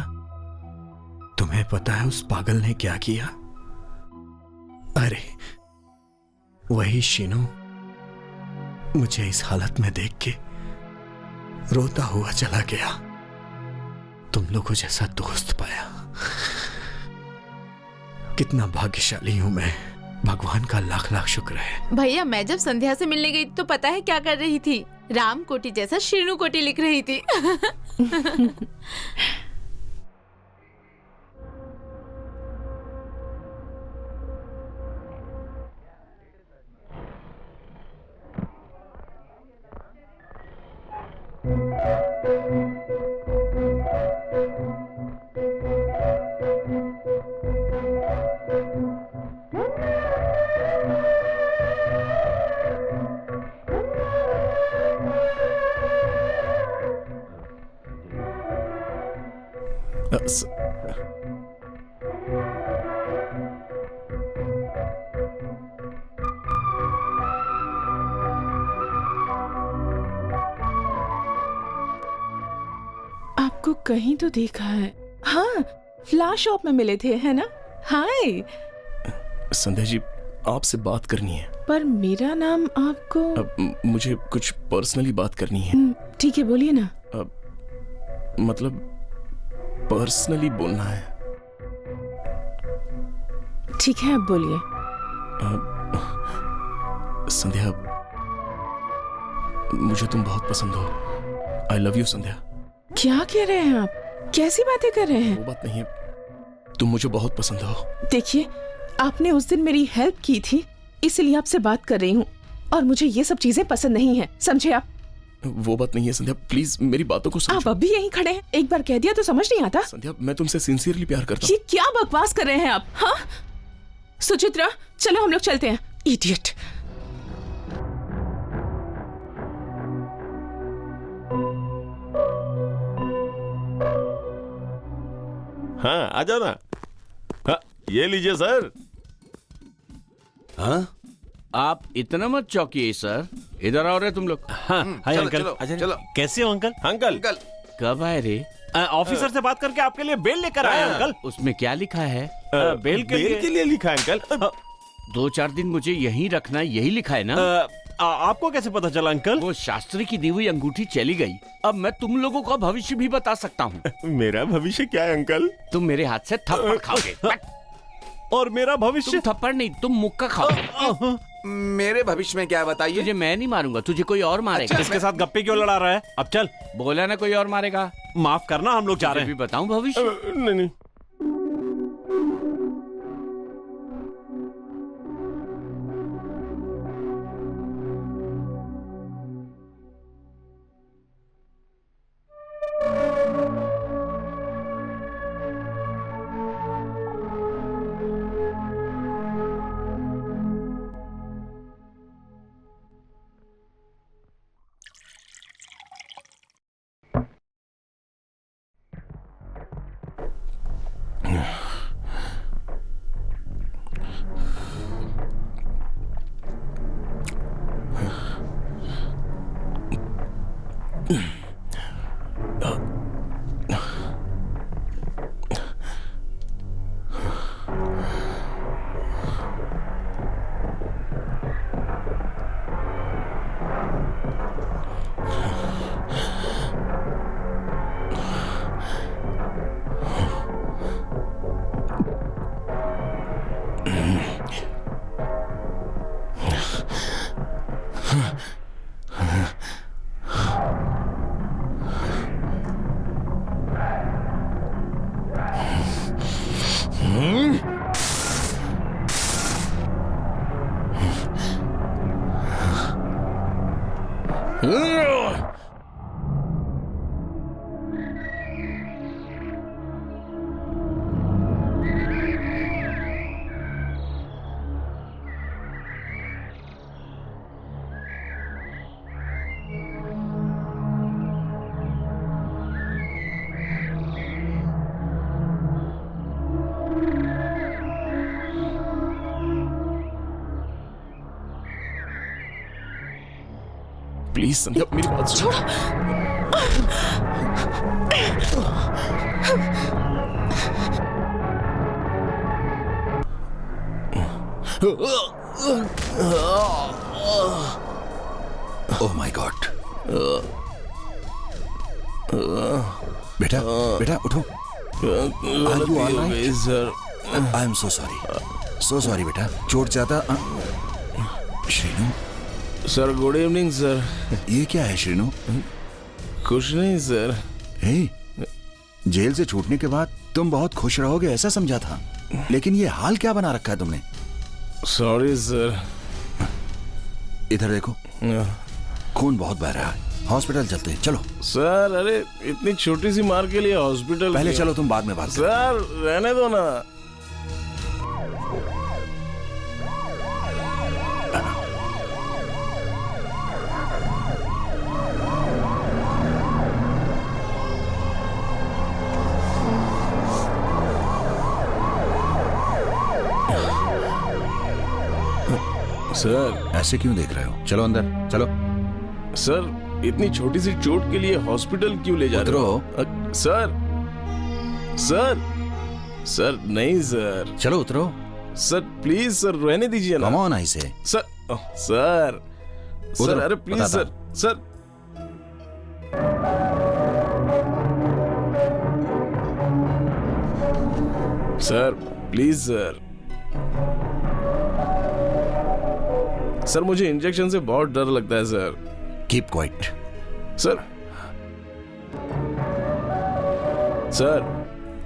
तुम्हें पता है उस पागल ने क्या किया? अरे वही शीनू मुझे इस हालत में देख के रोता हुआ चला गया। तुम लोगों जैसा दोस्त पाया। कितना भाग्यशाली हूं मैं। भगवान का लाख लाख शुक्र है। भैया, मैं जब संध्या से मिलने गई तो पता है क्या कर रही थी? राम कोटी जैसा शीनू कोटी लिख रही थी। आपको कहीं तो देखा है। हाँ, फ्लाश शॉप में मिले थे, है ना? हाय संध्या जी, आपसे बात करनी है। पर मेरा नाम आपको... अब मुझे कुछ पर्सनली बात करनी है। ठीक है, बोलिए ना। मतलब पर्सनली बोलना है। ठीक है, अब बोलिए। संध्या, मुझे तुम बहुत पसंद हो। आई लव यू संध्या। क्या कह रहे हैं आप? कैसी बातें कर रहे हैं? वो बात नहीं है, तुम मुझे बहुत पसंद हो। देखिए, आपने उस दिन मेरी हेल्प की थी, इसलिए आपसे बात कर रही हूँ, और मुझे ये सब चीजें पसंद नहीं है, समझे आप? वो बात नहीं है संध्या, प्लीज मेरी बातों को समझो। आप अब भी यहीं खड़े हैं? एक बार कह दिया तो समझ नहीं आता? संध्या, मैं तुमसे सिंसियरली प्यार करता हूँ। ये क्या बकवास कर रहे हैं आप? हाँ सुचित्रा, चलो हम लोग चलते हैं। इडियट। हाँ, आ जाओ ना। हाँ, ये लीजिए सर। हाँ, आप इतना मत चौंकिए सर। इधर आओ रे तुम लोग। हाँ, हाय अंकल। चलो। कैसे हो अंकल? अंकल कब आए रे? ऑफिसर से बात करके आपके लिए बेल लेकर आए अंकल। उसमें क्या लिखा है? बेल के लिए लिखा है अंकल। 2-4 दिन मुझे यहीं रखना, यही लिखा है ना? आपको कैसे पता चला अंकल? वो शास्त्री की दी हुई अंगूठी चली गई। अब मैं तुम लोगों का भविष्य भी बता सकता हूँ। मेरा भविष्य क्या है अंकल? तुम मेरे हाथ से थप्पड़ खाओगे। और मेरा भविष्य? तुम थप्पड़ नहीं, तुम मुक्का खाओगे। मेरे भविष्य में क्या है बताइए? तुझे मैं नहीं मारूंगा, तुझे कोई और मारेगा। इसके साथ गप्पे क्यों लड़ा रहा है? अब चल। बोला ना कोई और मारेगा। माफ करना, हम लोग जा रहे हैं। भी बताऊं भविष्य? नहीं नहीं। प्लीज संध्या मेरी बात सुनो। Oh my God. बेटा बेटा उठो। Sir I am so sorry बेटा, चोट ज्यादा। Srinu sir, good evening sir. ये क्या है श्रीनू? कुछ नहीं सर। हे, जेल से छूटने के बाद तुम बहुत खुश रहोगे ऐसा समझा था, लेकिन ये हाल क्या बना रखा है तुमने? Sorry sir. इधर देखो, खून बहुत बह रहा है, हॉस्पिटल चलते हैं, चलो। सर अरे इतनी छोटी सी मार के लिए हॉस्पिटल? पहले चलो, तुम बाद में बात करो। सर रहने दो ना। सर ऐसे क्यों देख रहे हो? चलो अंदर चलो। सर इतनी छोटी सी चोट के लिए हॉस्पिटल क्यों ले जा रहे हो? सर सर सर नहीं सर। चलो उतरो। सर प्लीज सर, रहने दीजिए ना। कम ऑन आई से। सर सर सर अरे please sir. Sir sir please sir. Sir मुझे इंजेक्शन से बहुत डर लगता है sir. Keep quiet. Sir sir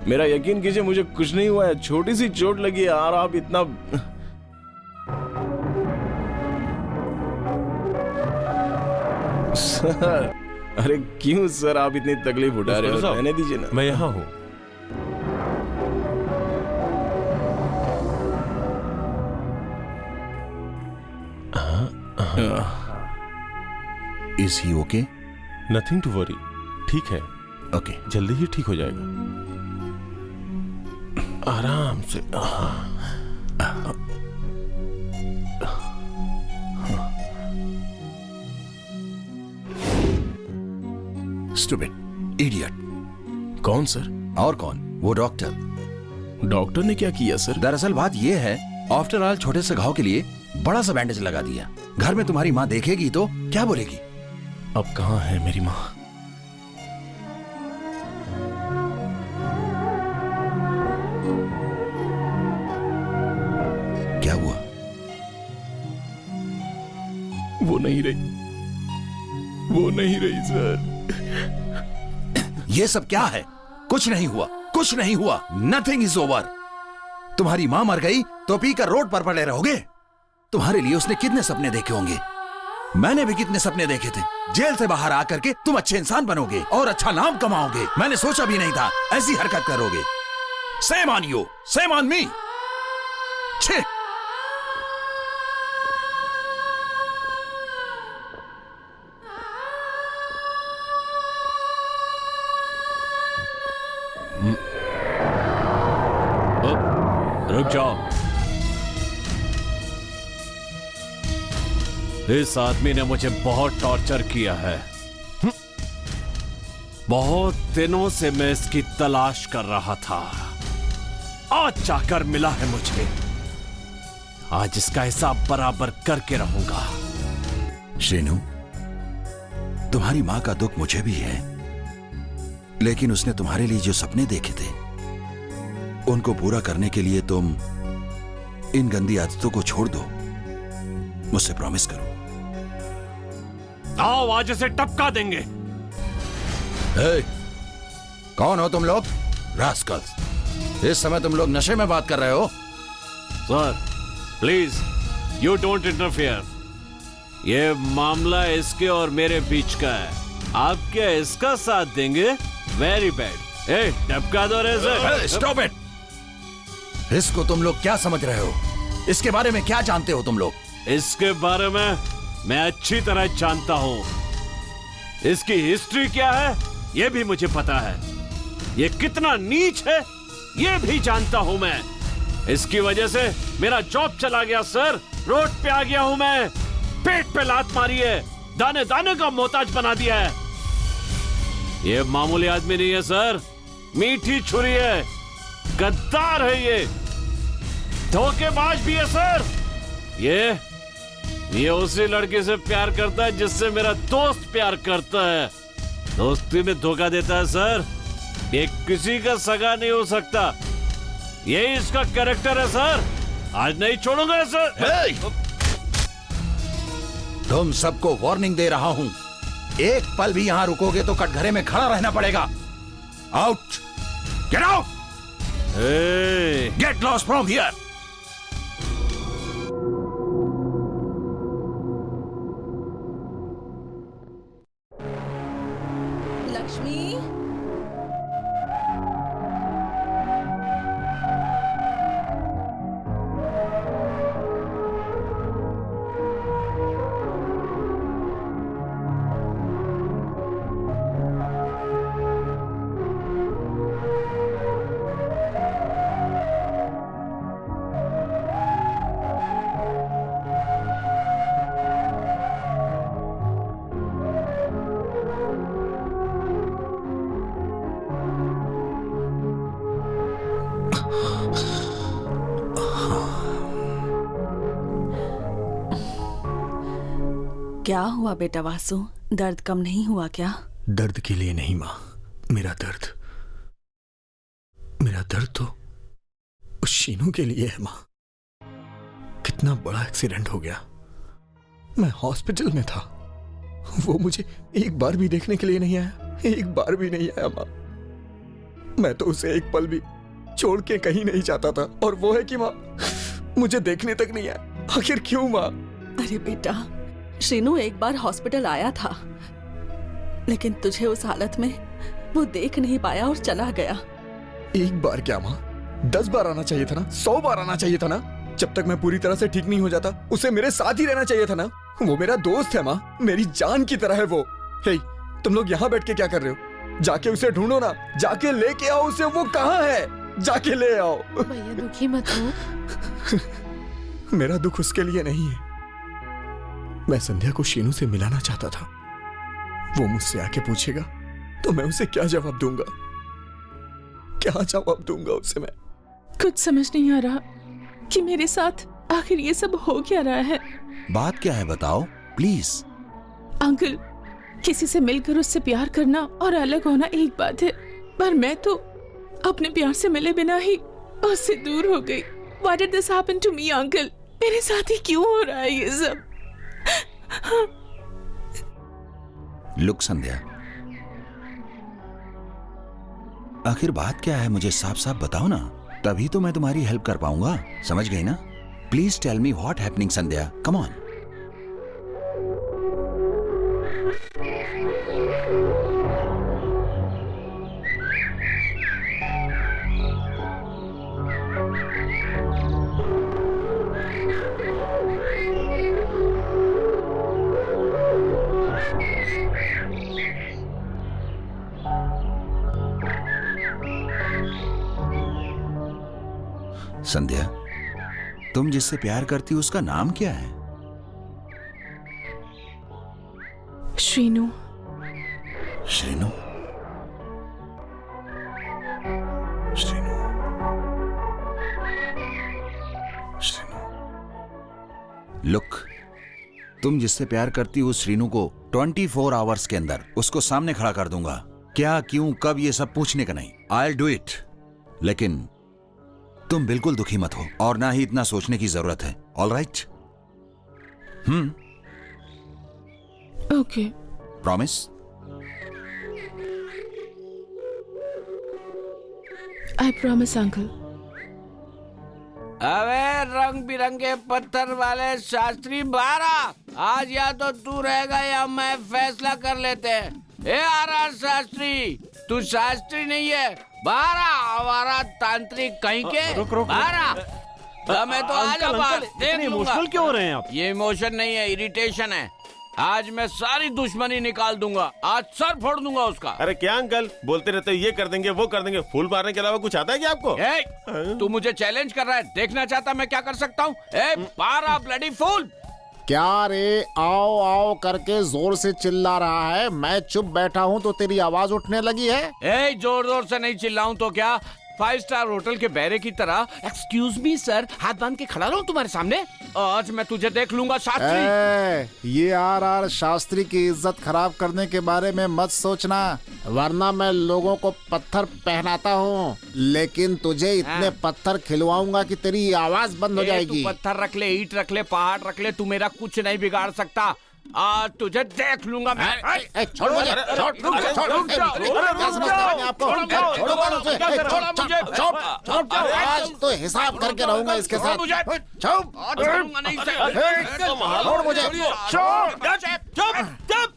मेरा यकीन कीजिए, मुझे कुछ नहीं हुआ है, छोटी सी चोट लगी है और आप इतना। सर अरे क्यों सर आप इतनी तकलीफ उठा रहे हो? रहने दीजिए ना। मैं यहाँ हूँ। Is he okay? Nothing to worry, ठीक है। ओके, जल्दी ही ठीक हो जाएगा, आराम से। Stupid idiot. कौन सर? और कौन? वो डॉक्टर। डॉक्टर ने क्या किया सर? दरअसल बात यह है, आफ्टर ऑल छोटे से घाव के लिए बड़ा सा बैंडेज लगा दिया। घर में तुम्हारी माँ देखेगी तो क्या बोलेगी? अब कहाँ है मेरी माँ? क्या हुआ? वो नहीं रही, वो नहीं रही सर। ये सब क्या है? कुछ नहीं हुआ, कुछ नहीं हुआ। Nothing is over. तुम्हारी मां मर गई तो पीकर रोड पर पड़े रहोगे? तुम्हारे लिए उसने कितने सपने देखे होंगे, मैंने भी कितने सपने देखे थे। जेल से बाहर आकर के तुम अच्छे इंसान बनोगे और अच्छा नाम कमाओगे। मैंने सोचा भी नहीं था ऐसी हरकत करोगे। Same on you, same on me. छे। रुक जाओ। इस आदमी ने मुझे बहुत टॉर्चर किया है। बहुत दिनों से मैं इसकी तलाश कर रहा था। आज जाकर मिला है मुझे। आज इसका हिसाब बराबर करके रहूंगा। श्रीनु, तुम्हारी मां का दुख मुझे भी है, लेकिन उसने तुम्हारे लिए जो सपने देखे थे उनको पूरा करने के लिए तुम इन गंदी आदतों को छोड़ दो। मुझसे प्रॉमिस करो। आओ, आज इसे टपका देंगे। कौन हो तुम लोग? रास्कल्स, इस समय तुम लोग नशे में बात कर रहे हो? Sir please you don't interfere. ये मामला इसके और मेरे बीच का है। आप क्या इसका साथ देंगे? Very bad. टपका दो रे सर। Stop it. इसको तुम लोग क्या समझ रहे हो? इसके बारे में क्या जानते हो तुम लोग? इसके बारे में मैं अच्छी तरह जानता हूं। इसकी हिस्ट्री क्या है यह भी मुझे पता है। ये कितना नीच है यह भी जानता हूं मैं। इसकी वजह से मेरा जॉब चला गया सर। रोड पे आ गया हूं मैं। पेट पे लात मारी है, दाने दाने का मोहताज बना दिया है। ये मामूली आदमी नहीं है सर, मीठी छुरी है, गद्दार है, ये धोखेबाज भी है सर। ये उसी लड़की से प्यार करता है जिससे मेरा दोस्त प्यार करता है। दोस्ती में धोखा देता है सर। ये किसी का सगा नहीं हो सकता। यही इसका कैरेक्टर है सर। आज नहीं छोड़ूंगा सर। तुम सबको वार्निंग दे रहा हूं, एक पल भी यहां रुकोगे तो कटघरे में खड़ा रहना पड़ेगा। Out, get out, get lost from here. Lakshmi, क्या हुआ बेटा वासु? दर्द कम नहीं हुआ क्या? दर्द के लिए नहीं माँ, मेरा दर्द तो उस शीनू के लिए है माँ। कितना बड़ा एक्सीडेंट हो गया। मैं हॉस्पिटल में था, वो मुझे एक बार भी देखने के लिए नहीं आया। एक बार भी नहीं आया माँ। मैं तो उसे एक पल भी छोड़ के कहीं नहीं जाता था, और वो है कि माँ मुझे देखने तक नहीं आया। आखिर क्यों माँ? अरे बेटा, शीनू एक बार हॉस्पिटल आया था, लेकिन तुझे उस हालत में वो देख नहीं पाया और चला गया। एक बार क्या माँ, 10 बार आना चाहिए था ना, 100 बार आना चाहिए था ना। जब तक मैं पूरी तरह से ठीक नहीं हो जाता उसे मेरे साथ ही रहना चाहिए था ना। वो मेरा दोस्त है माँ, मेरी जान की तरह है वो। हे, तुम लोग यहाँ बैठ के क्या कर रहे हो? जाके उसे ढूंढो ना, जाके लेके आओ उसे। वो कहाँ है? जाके ले आओ। भैया दुखी मत हो। मेरा दुख उसके लिए नहीं है। मैं संध्या को शीनू से मिलाना चाहता था। वो मुझसे आके पूछेगा तो मैं उसे क्या जवाब दूंगा? क्या जवाब दूंगा उसे मैं? कुछ समझ नहीं आ रहा कि मेरे साथ आखिर ये सब हो क्या रहा है। बात क्या है बताओ प्लीज। अंकल, किसी से मिलकर उससे प्यार करना और अलग होना एक बात है, पर मैं तो अपने प्यार से मिले बिना ही उससे दूर हो गई। Why did this happen to me, uncle? मेरे साथ ही क्यों हो रहा है ये सब? लुक संध्या, आखिर बात क्या है मुझे साफ साफ बताओ ना, तभी तो मैं तुम्हारी हेल्प कर पाऊंगा, समझ गई ना? Please tell me what happening Sandhya, come on. Sandhya, तुम जिससे प्यार करती हो उसका नाम क्या है? श्रीनु। श्रीनु? श्रीनु? श्रीनु? लुक, तुम जिससे प्यार करती हो श्रीनु को 24 आवर्स के अंदर उसको सामने खड़ा कर दूंगा। क्या, क्यों, कब, ये सब पूछने का नहीं। I'll do it। लेकिन तुम बिल्कुल दुखी मत हो और ना ही इतना सोचने की जरूरत है। All right? Okay. Promise? I promise uncle. अबे रंग बिरंगे पत्थर वाले शास्त्री बाहर आ। आज या तो तू रहेगा या मैं फैसला कर लेते हैं। ए आर शास्त्री, तू शास्त्री नहीं है, बाहर आ, आवारा तांत्रिक कहीं के। बाहर आ। मैं तो आ जा बाहर, देख लूंगा। इमोशनल क्यों हो रहे हैं आप? ये इमोशन नहीं है, इरिटेशन है। आज मैं सारी दुश्मनी निकाल दूंगा, आज सर फोड़ दूंगा उसका। अरे क्या अंकल, बोलते रहते हो ये कर देंगे वो कर देंगे, फूल मारने के अलावा कुछ आता है क्या आपको? तू मुझे चैलेंज कर रहा है, देखना चाहता मैं क्या कर सकता हूँ? पारा ब्लडी फूल। क्या रे, आओ आओ करके जोर से चिल्ला रहा है, मैं चुप बैठा हूँ तो तेरी आवाज उठने लगी है। जोर जोर से नहीं चिल्लाऊं तो क्या, 5 स्टार होटल के बैरे की तरह एक्सक्यूज मी सर हाथ बांध के खड़ा रहूं तुम्हारे सामने? आज मैं तुझे देख लूंगा शास्त्री। ये आर शास्त्री की इज्जत खराब करने के बारे में मत सोचना, वरना मैं लोगों को पत्थर पहनाता हूँ, लेकिन तुझे इतने पत्थर खिलवाऊंगा कि तेरी आवाज बंद हो जाएगी। तू पत्थर रख ले, ईंट रख ले, पहाड़ रख ले, तू मेरा कुछ नहीं बिगाड़ सकता। आज तुझे देख लूंगा मैं। छोड़ मुझे, आज तो हिसाब करके रहूंगा इसके साथ।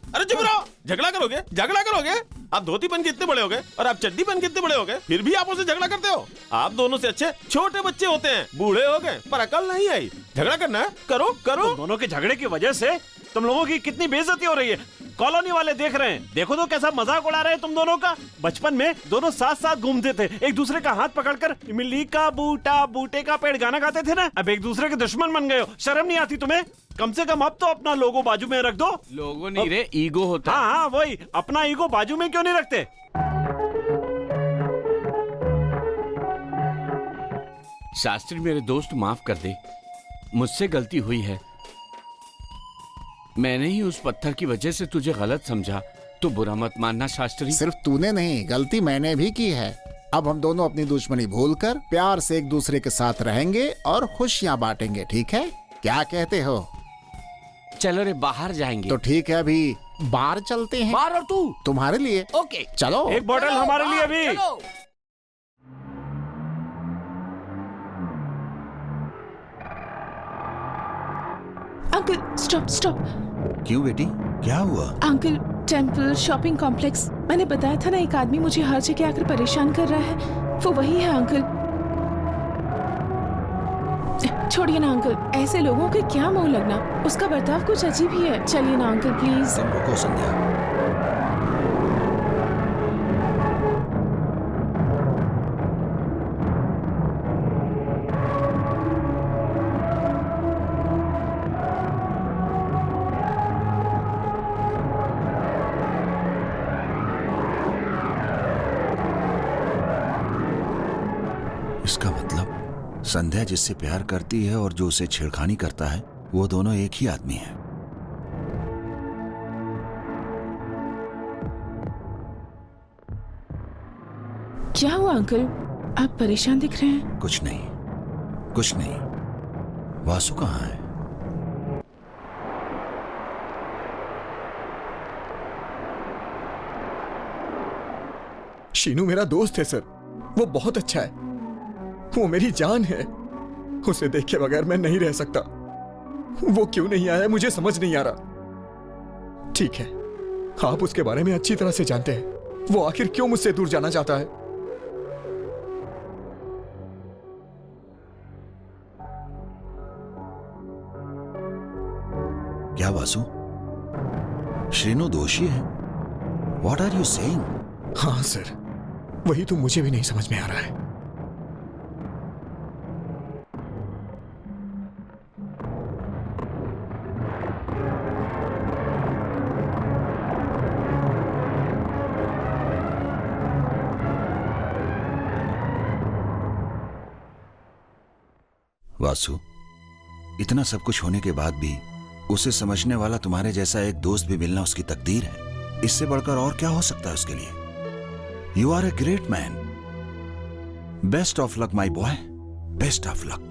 अरे चुप रहो, झगड़ा करोगे, झगड़ा करोगे? आप धोती बन के इतने बड़े हो गए और आप चड्डी बन के इतने बड़े हो गए, फिर भी आपस में झगड़ा करते हो। आप दोनों से अच्छे छोटे बच्चे होते हैं, बूढ़े हो गए पर अकल नहीं आई। झगड़ा करना है, करो करो। तुम दोनों के झगड़े की वजह से तुम लोगों की कितनी बेइज्जती हो रही है। कॉलोनी वाले देख रहे हैं, देखो तो कैसा मजाक उड़ा रहे हैं तुम दोनों का। बचपन में दोनों साथ साथ घूमते थे, एक दूसरे का हाथ पकड़कर इमली का बूटा बूटे का पेड़ गाना गाते थे ना। अब एक दूसरे के दुश्मन बन गए हो, शर्म नहीं आती तुम्हें? कम से कम अब तो अपना लोगो बाजू में रख दो। लोगो नहीं रे, ईगो होता। हाँ वही, अपना ईगो बाजू में क्यों नहीं रखते? शास्त्री मेरे दोस्त, माफ कर दे, मुझसे गलती हुई है। मैंने ही उस पत्थर की वजह से तुझे गलत समझा, तो बुरा मत मानना शास्त्री। सिर्फ तूने नहीं, गलती मैंने भी की है। अब हम दोनों अपनी दुश्मनी भूलकर प्यार से एक दूसरे के साथ रहेंगे और खुशियाँ बांटेंगे, ठीक है? क्या कहते हो? चलो रे, बाहर जाएंगे। तो ठीक है, अभी बाहर चलते हैं। बाहर और तू? तुम्हारे लिए। ओके चलो। एक बोतल हमारे लिए भी। Uncle stop stop. क्यों बेटी, क्या हुआ? अंकल, टेम्पल शॉपिंग कॉम्प्लेक्स, मैंने बताया था ना एक आदमी मुझे हर जगह आकर परेशान कर रहा है, वो वही है अंकल। छोड़िए ना अंकल, ऐसे लोगों के क्या मुंह लगना, उसका बर्ताव कुछ अजीब ही है। चलिए ना अंकल प्लीज। तुम रुको संध्या। इसका मतलब संध्या जिससे प्यार करती है और जो उसे छेड़खानी करता है, वो दोनों एक ही आदमी हैं। क्या हुआ अंकल, आप परेशान दिख रहे हैं? कुछ नहीं, कुछ नहीं। वासु कहाँ है? शीनू मेरा दोस्त है सर, वो बहुत अच्छा है, वो मेरी जान है। उसे देखे बगैर मैं नहीं रह सकता। वो क्यों नहीं आया मुझे समझ नहीं आ रहा। ठीक है, आप उसके बारे में अच्छी तरह से जानते हैं, वो आखिर क्यों मुझसे दूर जाना चाहता है। क्या वासु, श्रीनु दोषी है? What are you saying? हाँ सर, वही तो मुझे भी नहीं समझ में आ रहा है। वासु, इतना सब कुछ होने के बाद भी उसे समझने वाला तुम्हारे जैसा एक दोस्त भी मिलना उसकी तकदीर है। इससे बढ़कर और क्या हो सकता है उसके लिए। You are a great man. Best of luck my boy, best of luck.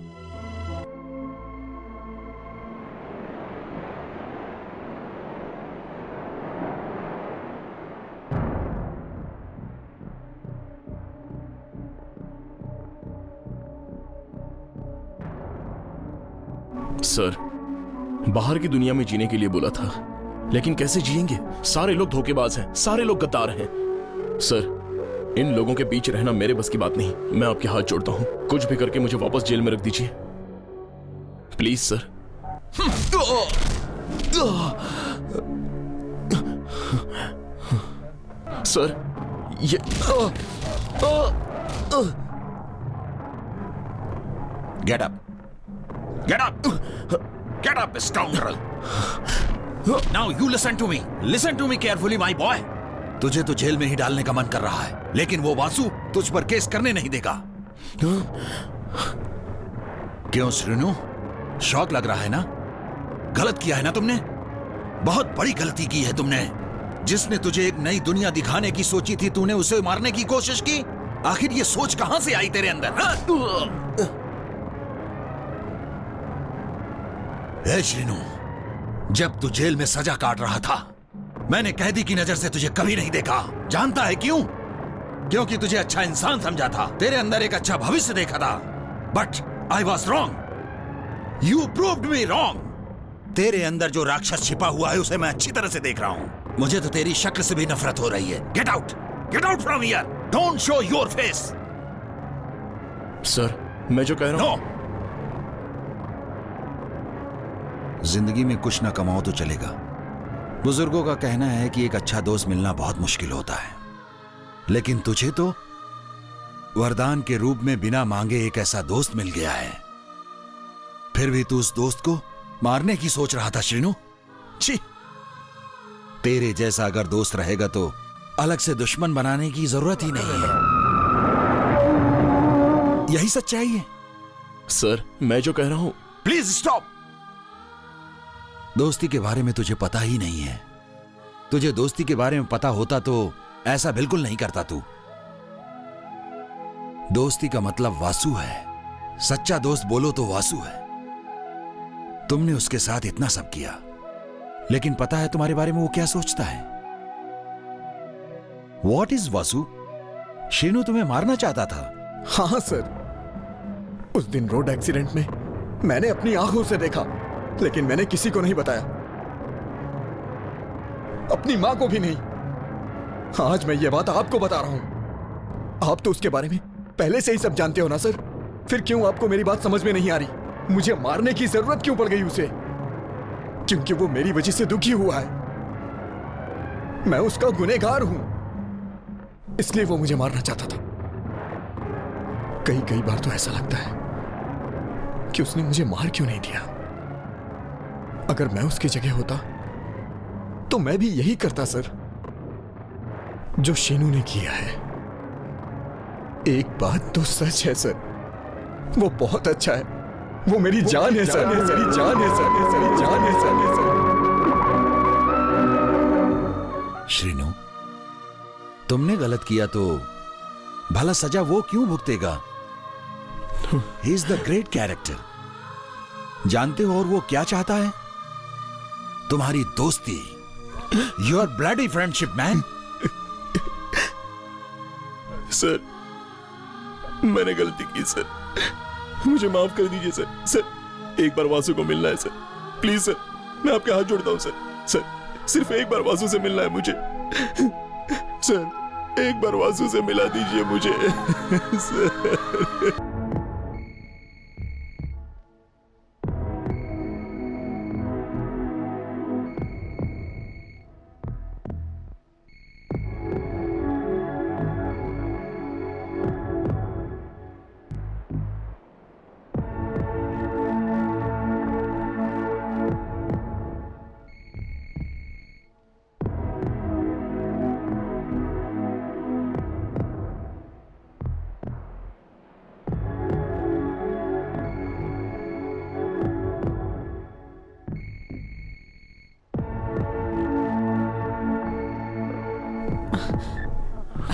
Sir, बाहर की दुनिया में जीने के लिए बोला था, लेकिन कैसे जिएंगे? सारे लोग धोखेबाज हैं, सारे लोग गद्दार हैं। सर, इन लोगों के बीच रहना मेरे बस की बात नहीं। मैं आपके हाथ जोड़ता हूं, कुछ भी करके मुझे वापस जेल में रख दीजिए प्लीज सर। सर, ये get up, get up, get up scoundrel. Now you listen to me carefully my boy. तुझे तो जेल में ही डालने का मन कर रहा है, लेकिन वो वासु तुझ पर केस करने नहीं देगा। क्यों श्रीनु, शौक लग रहा है ना? गलत किया है ना तुमने, बहुत बड़ी गलती की है तुमने। जिसने तुझे एक नई दुनिया दिखाने की सोची थी, तूने उसे मारने की कोशिश की। आखिर ये सोच कहां से आई तेरे अंदर? हे श्रीनु, जब तू जेल में सजा काट रहा था, मैंने कैदी की नजर से तुझे कभी नहीं देखा। जानता है क्यों? क्योंकि तुझे अच्छा इंसान समझा था, तेरे अंदर एक अच्छा भविष्य देखा था। But I was wrong, you proved me wrong. तेरे अंदर जो राक्षस छिपा हुआ है उसे मैं अच्छी तरह से देख रहा हूं। मुझे तो तेरी शक्ल से भी नफरत हो रही है। Get out from here, don't show your face. Sir, मैं जो कह रहा हूं। जिंदगी में कुछ ना कमाओ तो चलेगा। बुजुर्गों का कहना है कि एक अच्छा दोस्त मिलना बहुत मुश्किल होता है, लेकिन तुझे तो वरदान के रूप में बिना मांगे एक ऐसा दोस्त मिल गया है। फिर भी तू उस दोस्त को मारने की सोच रहा था श्रीनु। छी, तेरे जैसा अगर दोस्त रहेगा तो अलग से दुश्मन बनाने की जरूरत ही नहीं है। यही सच्चाई है। सर, मैं जो कह रहा हूं। Please stop. दोस्ती के बारे में तुझे पता ही नहीं है। तुझे दोस्ती के बारे में पता होता तो ऐसा बिल्कुल नहीं करता तू। दोस्ती का मतलब वासु है। सच्चा दोस्त बोलो तो वासु है। तुमने उसके साथ इतना सब किया, लेकिन पता है तुम्हारे बारे में वो क्या सोचता है? What is Vasu? शीनू तुम्हें मारना चाहता था। हाँ सर, उस दिन रोड एक्सीडेंट में मैंने अपनी आंखों से देखा, लेकिन मैंने किसी को नहीं बताया, अपनी मां को भी नहीं। आज मैं ये बात आपको बता रहा हूं। आप तो उसके बारे में पहले से ही सब जानते हो ना सर, फिर क्यों आपको मेरी बात समझ में नहीं आ रही? मुझे मारने की जरूरत क्यों पड़ गई उसे? क्योंकि वो मेरी वजह से दुखी हुआ है। मैं उसका गुनहगार हूं, इसलिए वो मुझे मारना चाहता था। कई बार तो ऐसा लगता है कि उसने मुझे मार क्यों नहीं दिया। अगर मैं उसकी जगह होता तो मैं भी यही करता सर, जो शीनू ने किया है। एक बात तो सच है सर, वो बहुत अच्छा है। वो मेरी जान है सर, मेरी जान है सर, मेरी जान है सर। श्रीनु, तुमने गलत किया तो भला सजा वो क्यों भुगतेगा? He is the great character. जानते हो और वो क्या चाहता है? तुम्हारी दोस्ती, your bloody friendship man. Sir, मैंने गलती की सर, मुझे माफ कर दीजिए सर। सर, एक बार वासु को मिलना है सर, प्लीज सर, मैं आपके हाथ जोड़ता हूँ सर। सर, सिर्फ एक बार वासु से मिलना है मुझे सर, एक बार वासु से मिला दीजिए मुझे sir.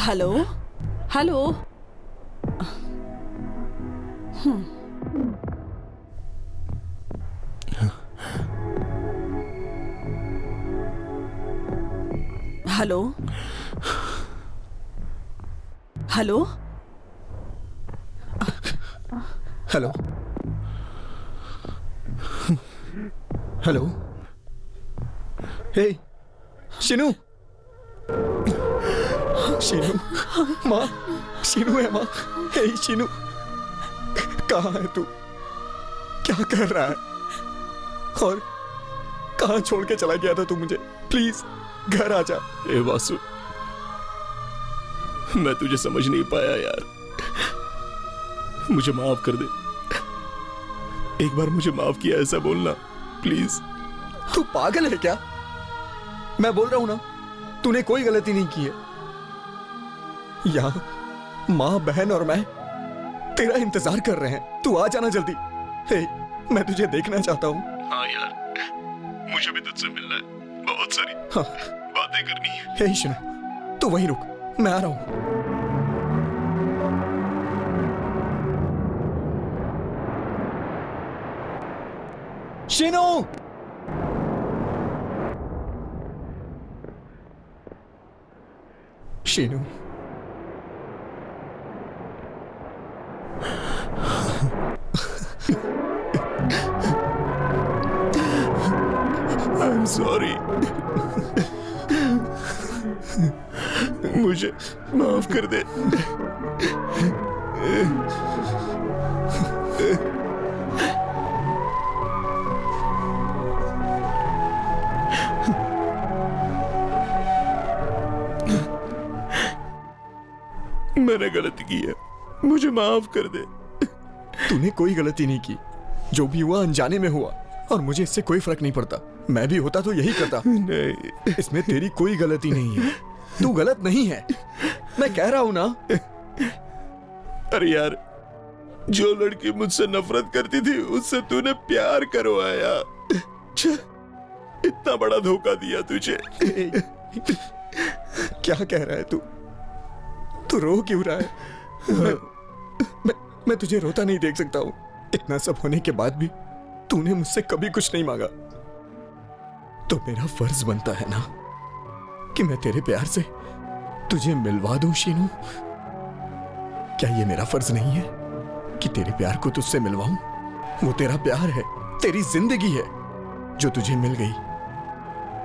Hello hello. Hello hello hello hello. Hey Shinu, Shinu, माँ, शीनू है माँ। हे शीनू, कहाँ है तू? क्या कर रहा है? और कहाँ छोड़ के चला गया था तू मुझे? प्लीज घर आ जा। ए वासु, मैं तुझे समझ नहीं पाया यार, मुझे माफ कर दे। एक बार मुझे माफ किया ऐसा बोलना प्लीज। तू पागल है क्या? मैं बोल रहा हूं ना, तूने कोई गलती नहीं की है। यहां माँ, बहन और मैं तेरा इंतजार कर रहे हैं। तू आ जाना जल्दी। हे, मैं तुझे देखना चाहता हूँ। हाँ यार, मुझे भी तुझसे मिलना है, बहुत सारी बातें करनी है। हे शिनू, तू वहीं रुक, मैं आ रहा हूं। Shinu, Shinu, I'm sorry। मुझे माफ कर दे। मैंने गलती की है, मुझे माफ कर दे। तूने कोई गलती नहीं की। जो भी हुआ अनजाने में हुआ और मुझे इससे कोई फर्क नहीं पड़ता। मैं भी होता तो यही करता। नहीं, इसमें तेरी कोई गलती नहीं है। तू गलत नहीं है, मैं कह रहा हूं ना। अरे यार, जो लड़की मुझसे नफरत करती थी उससे तूने प्यार करवाया। इतना बड़ा धोखा दिया तुझे। क्या कह रहा है तू? तू रो क्यों रहा है? मैं तुझे रोता नहीं देख सकता हूं। इतना सब होने के बाद भी तूने मुझसे कभी कुछ नहीं मांगा, तो मेरा फर्ज बनता है ना कि मैं तेरे प्यार से तुझे मिलवा दूं। शीनू, क्या ये मेरा फर्ज नहीं है कि तेरे प्यार को तुझसे मिलवाऊं? वो तेरा प्यार है, तेरी जिंदगी है। जो तुझे मिल गई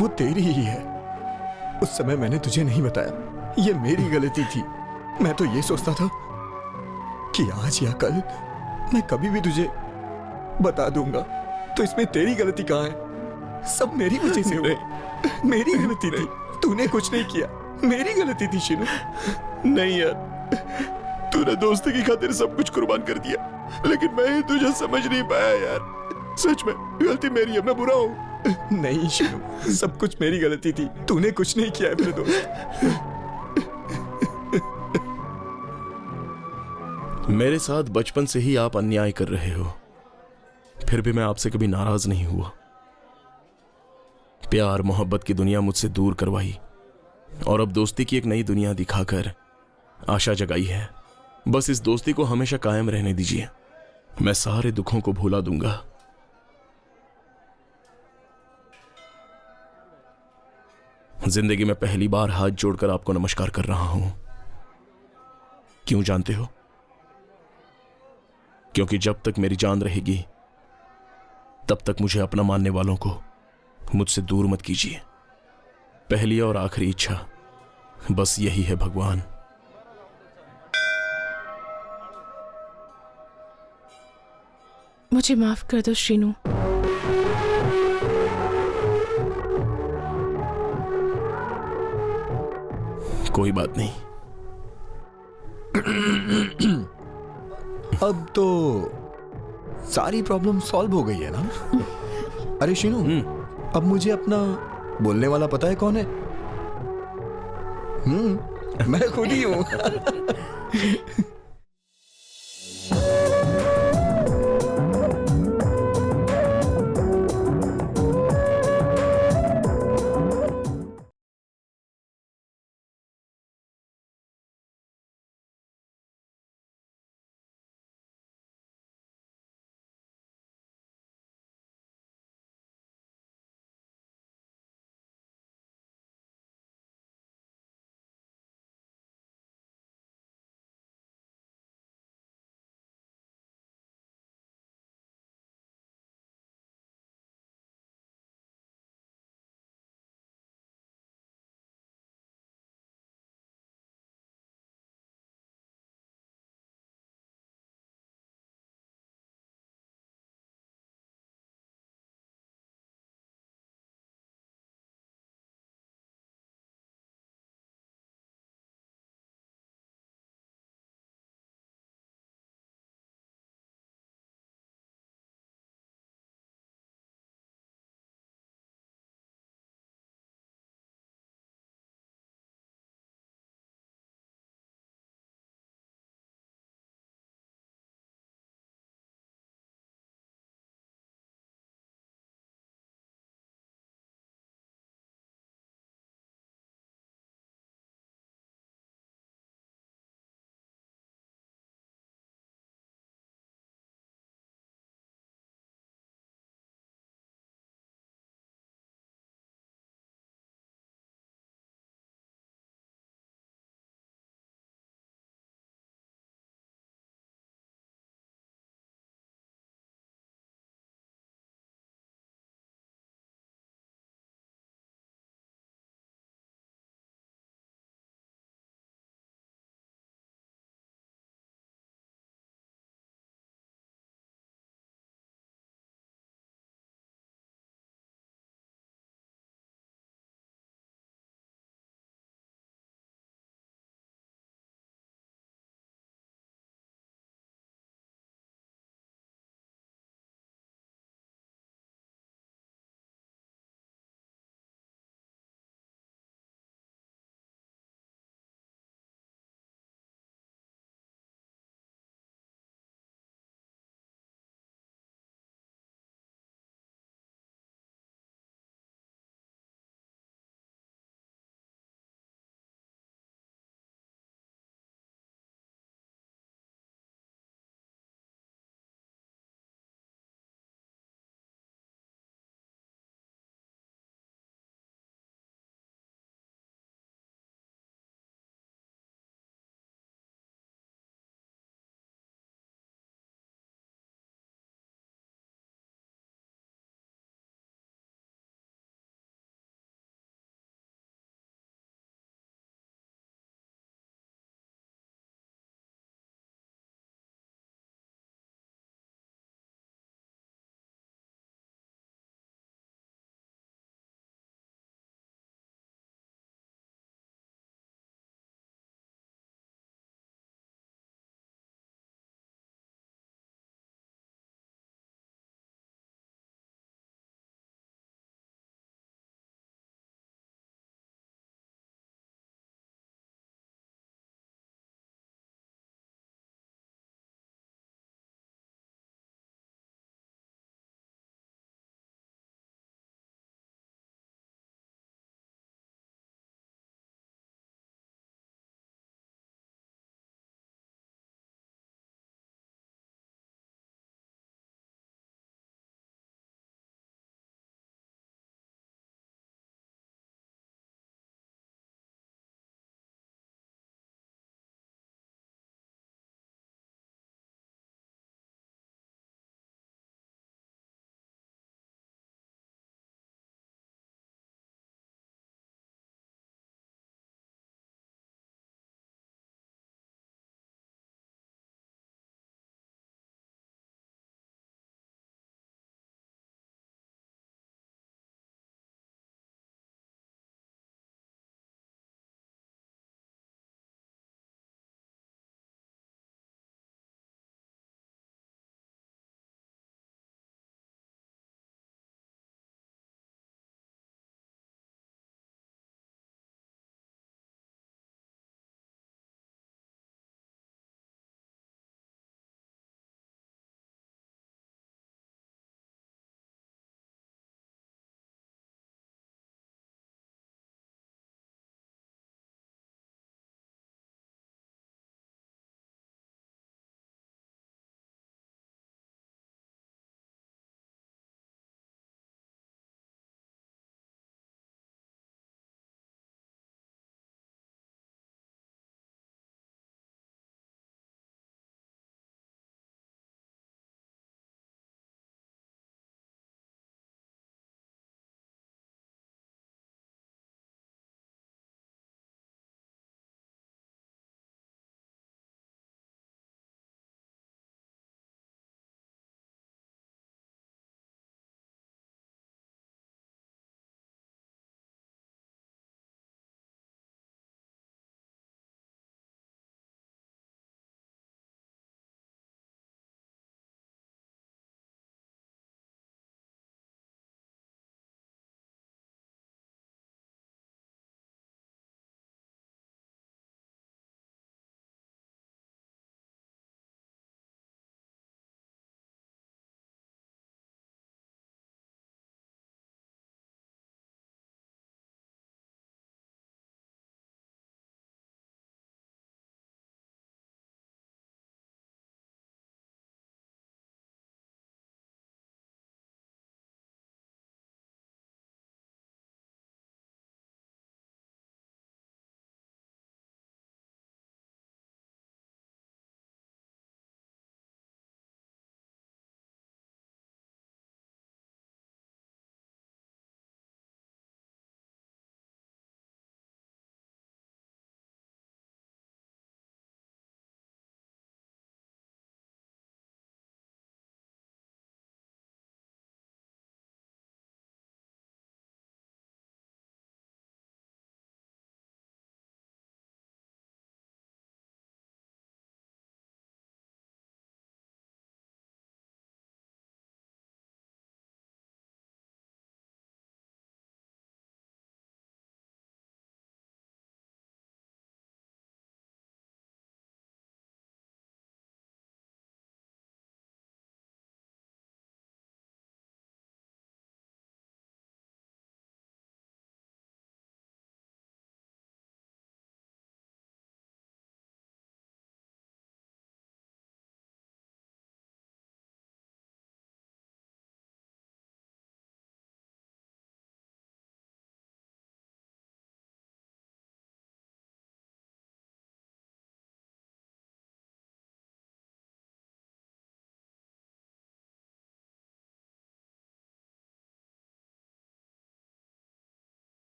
वो तेरी ही है। उस समय मैंने तुझे नहीं बताया, ये मेरी गलती थी। मैं तो ये सोचता था कि आज या कल मैं कभी भी तुझे बता दूंगा। तो इसमें तेरी गलती कहाँ है? सब मेरी वजह से हुआ। मेरी गलती थी, तूने कुछ नहीं किया। मेरी गलती थी शीनू। नहीं यार, तूने दोस्ती की खातिर सब कुछ कुर्बान कर दिया, लेकिन मैं ही तुझे समझ नहीं पाया यार। सच में गलती मेरी है, मैं बुरा हूँ। नहीं शीनू, सब कुछ मेरी गलती थी। तूने कुछ नहीं किया है मेरे दोस्त। मेरे साथ बचपन से ही आप अन्याय कर रहे हो, फिर भी मैं आपसे कभी नाराज नहीं हुआ। प्यार मोहब्बत की दुनिया मुझसे दूर करवाई और अब दोस्ती की एक नई दुनिया दिखाकर आशा जगाई है। बस इस दोस्ती को हमेशा कायम रहने दीजिए। मैं सारे दुखों को भुला दूंगा। जिंदगी में पहली बार हाथ जोड़कर आपको नमस्कार कर रहा हूं। क्यों जानते हो? क्योंकि जब तक मेरी जान रहेगी तब तक मुझे अपना मानने वालों को मुझसे दूर मत कीजिए। पहली और आखिरी इच्छा बस यही है भगवान। मुझे माफ कर दो श्रीनू। कोई बात नहीं। अब तो सारी प्रॉब्लम सॉल्व हो गई है ना? अरे शीनू, अब मुझे अपना बोलने वाला पता है कौन है? मैं खुद ही हूं।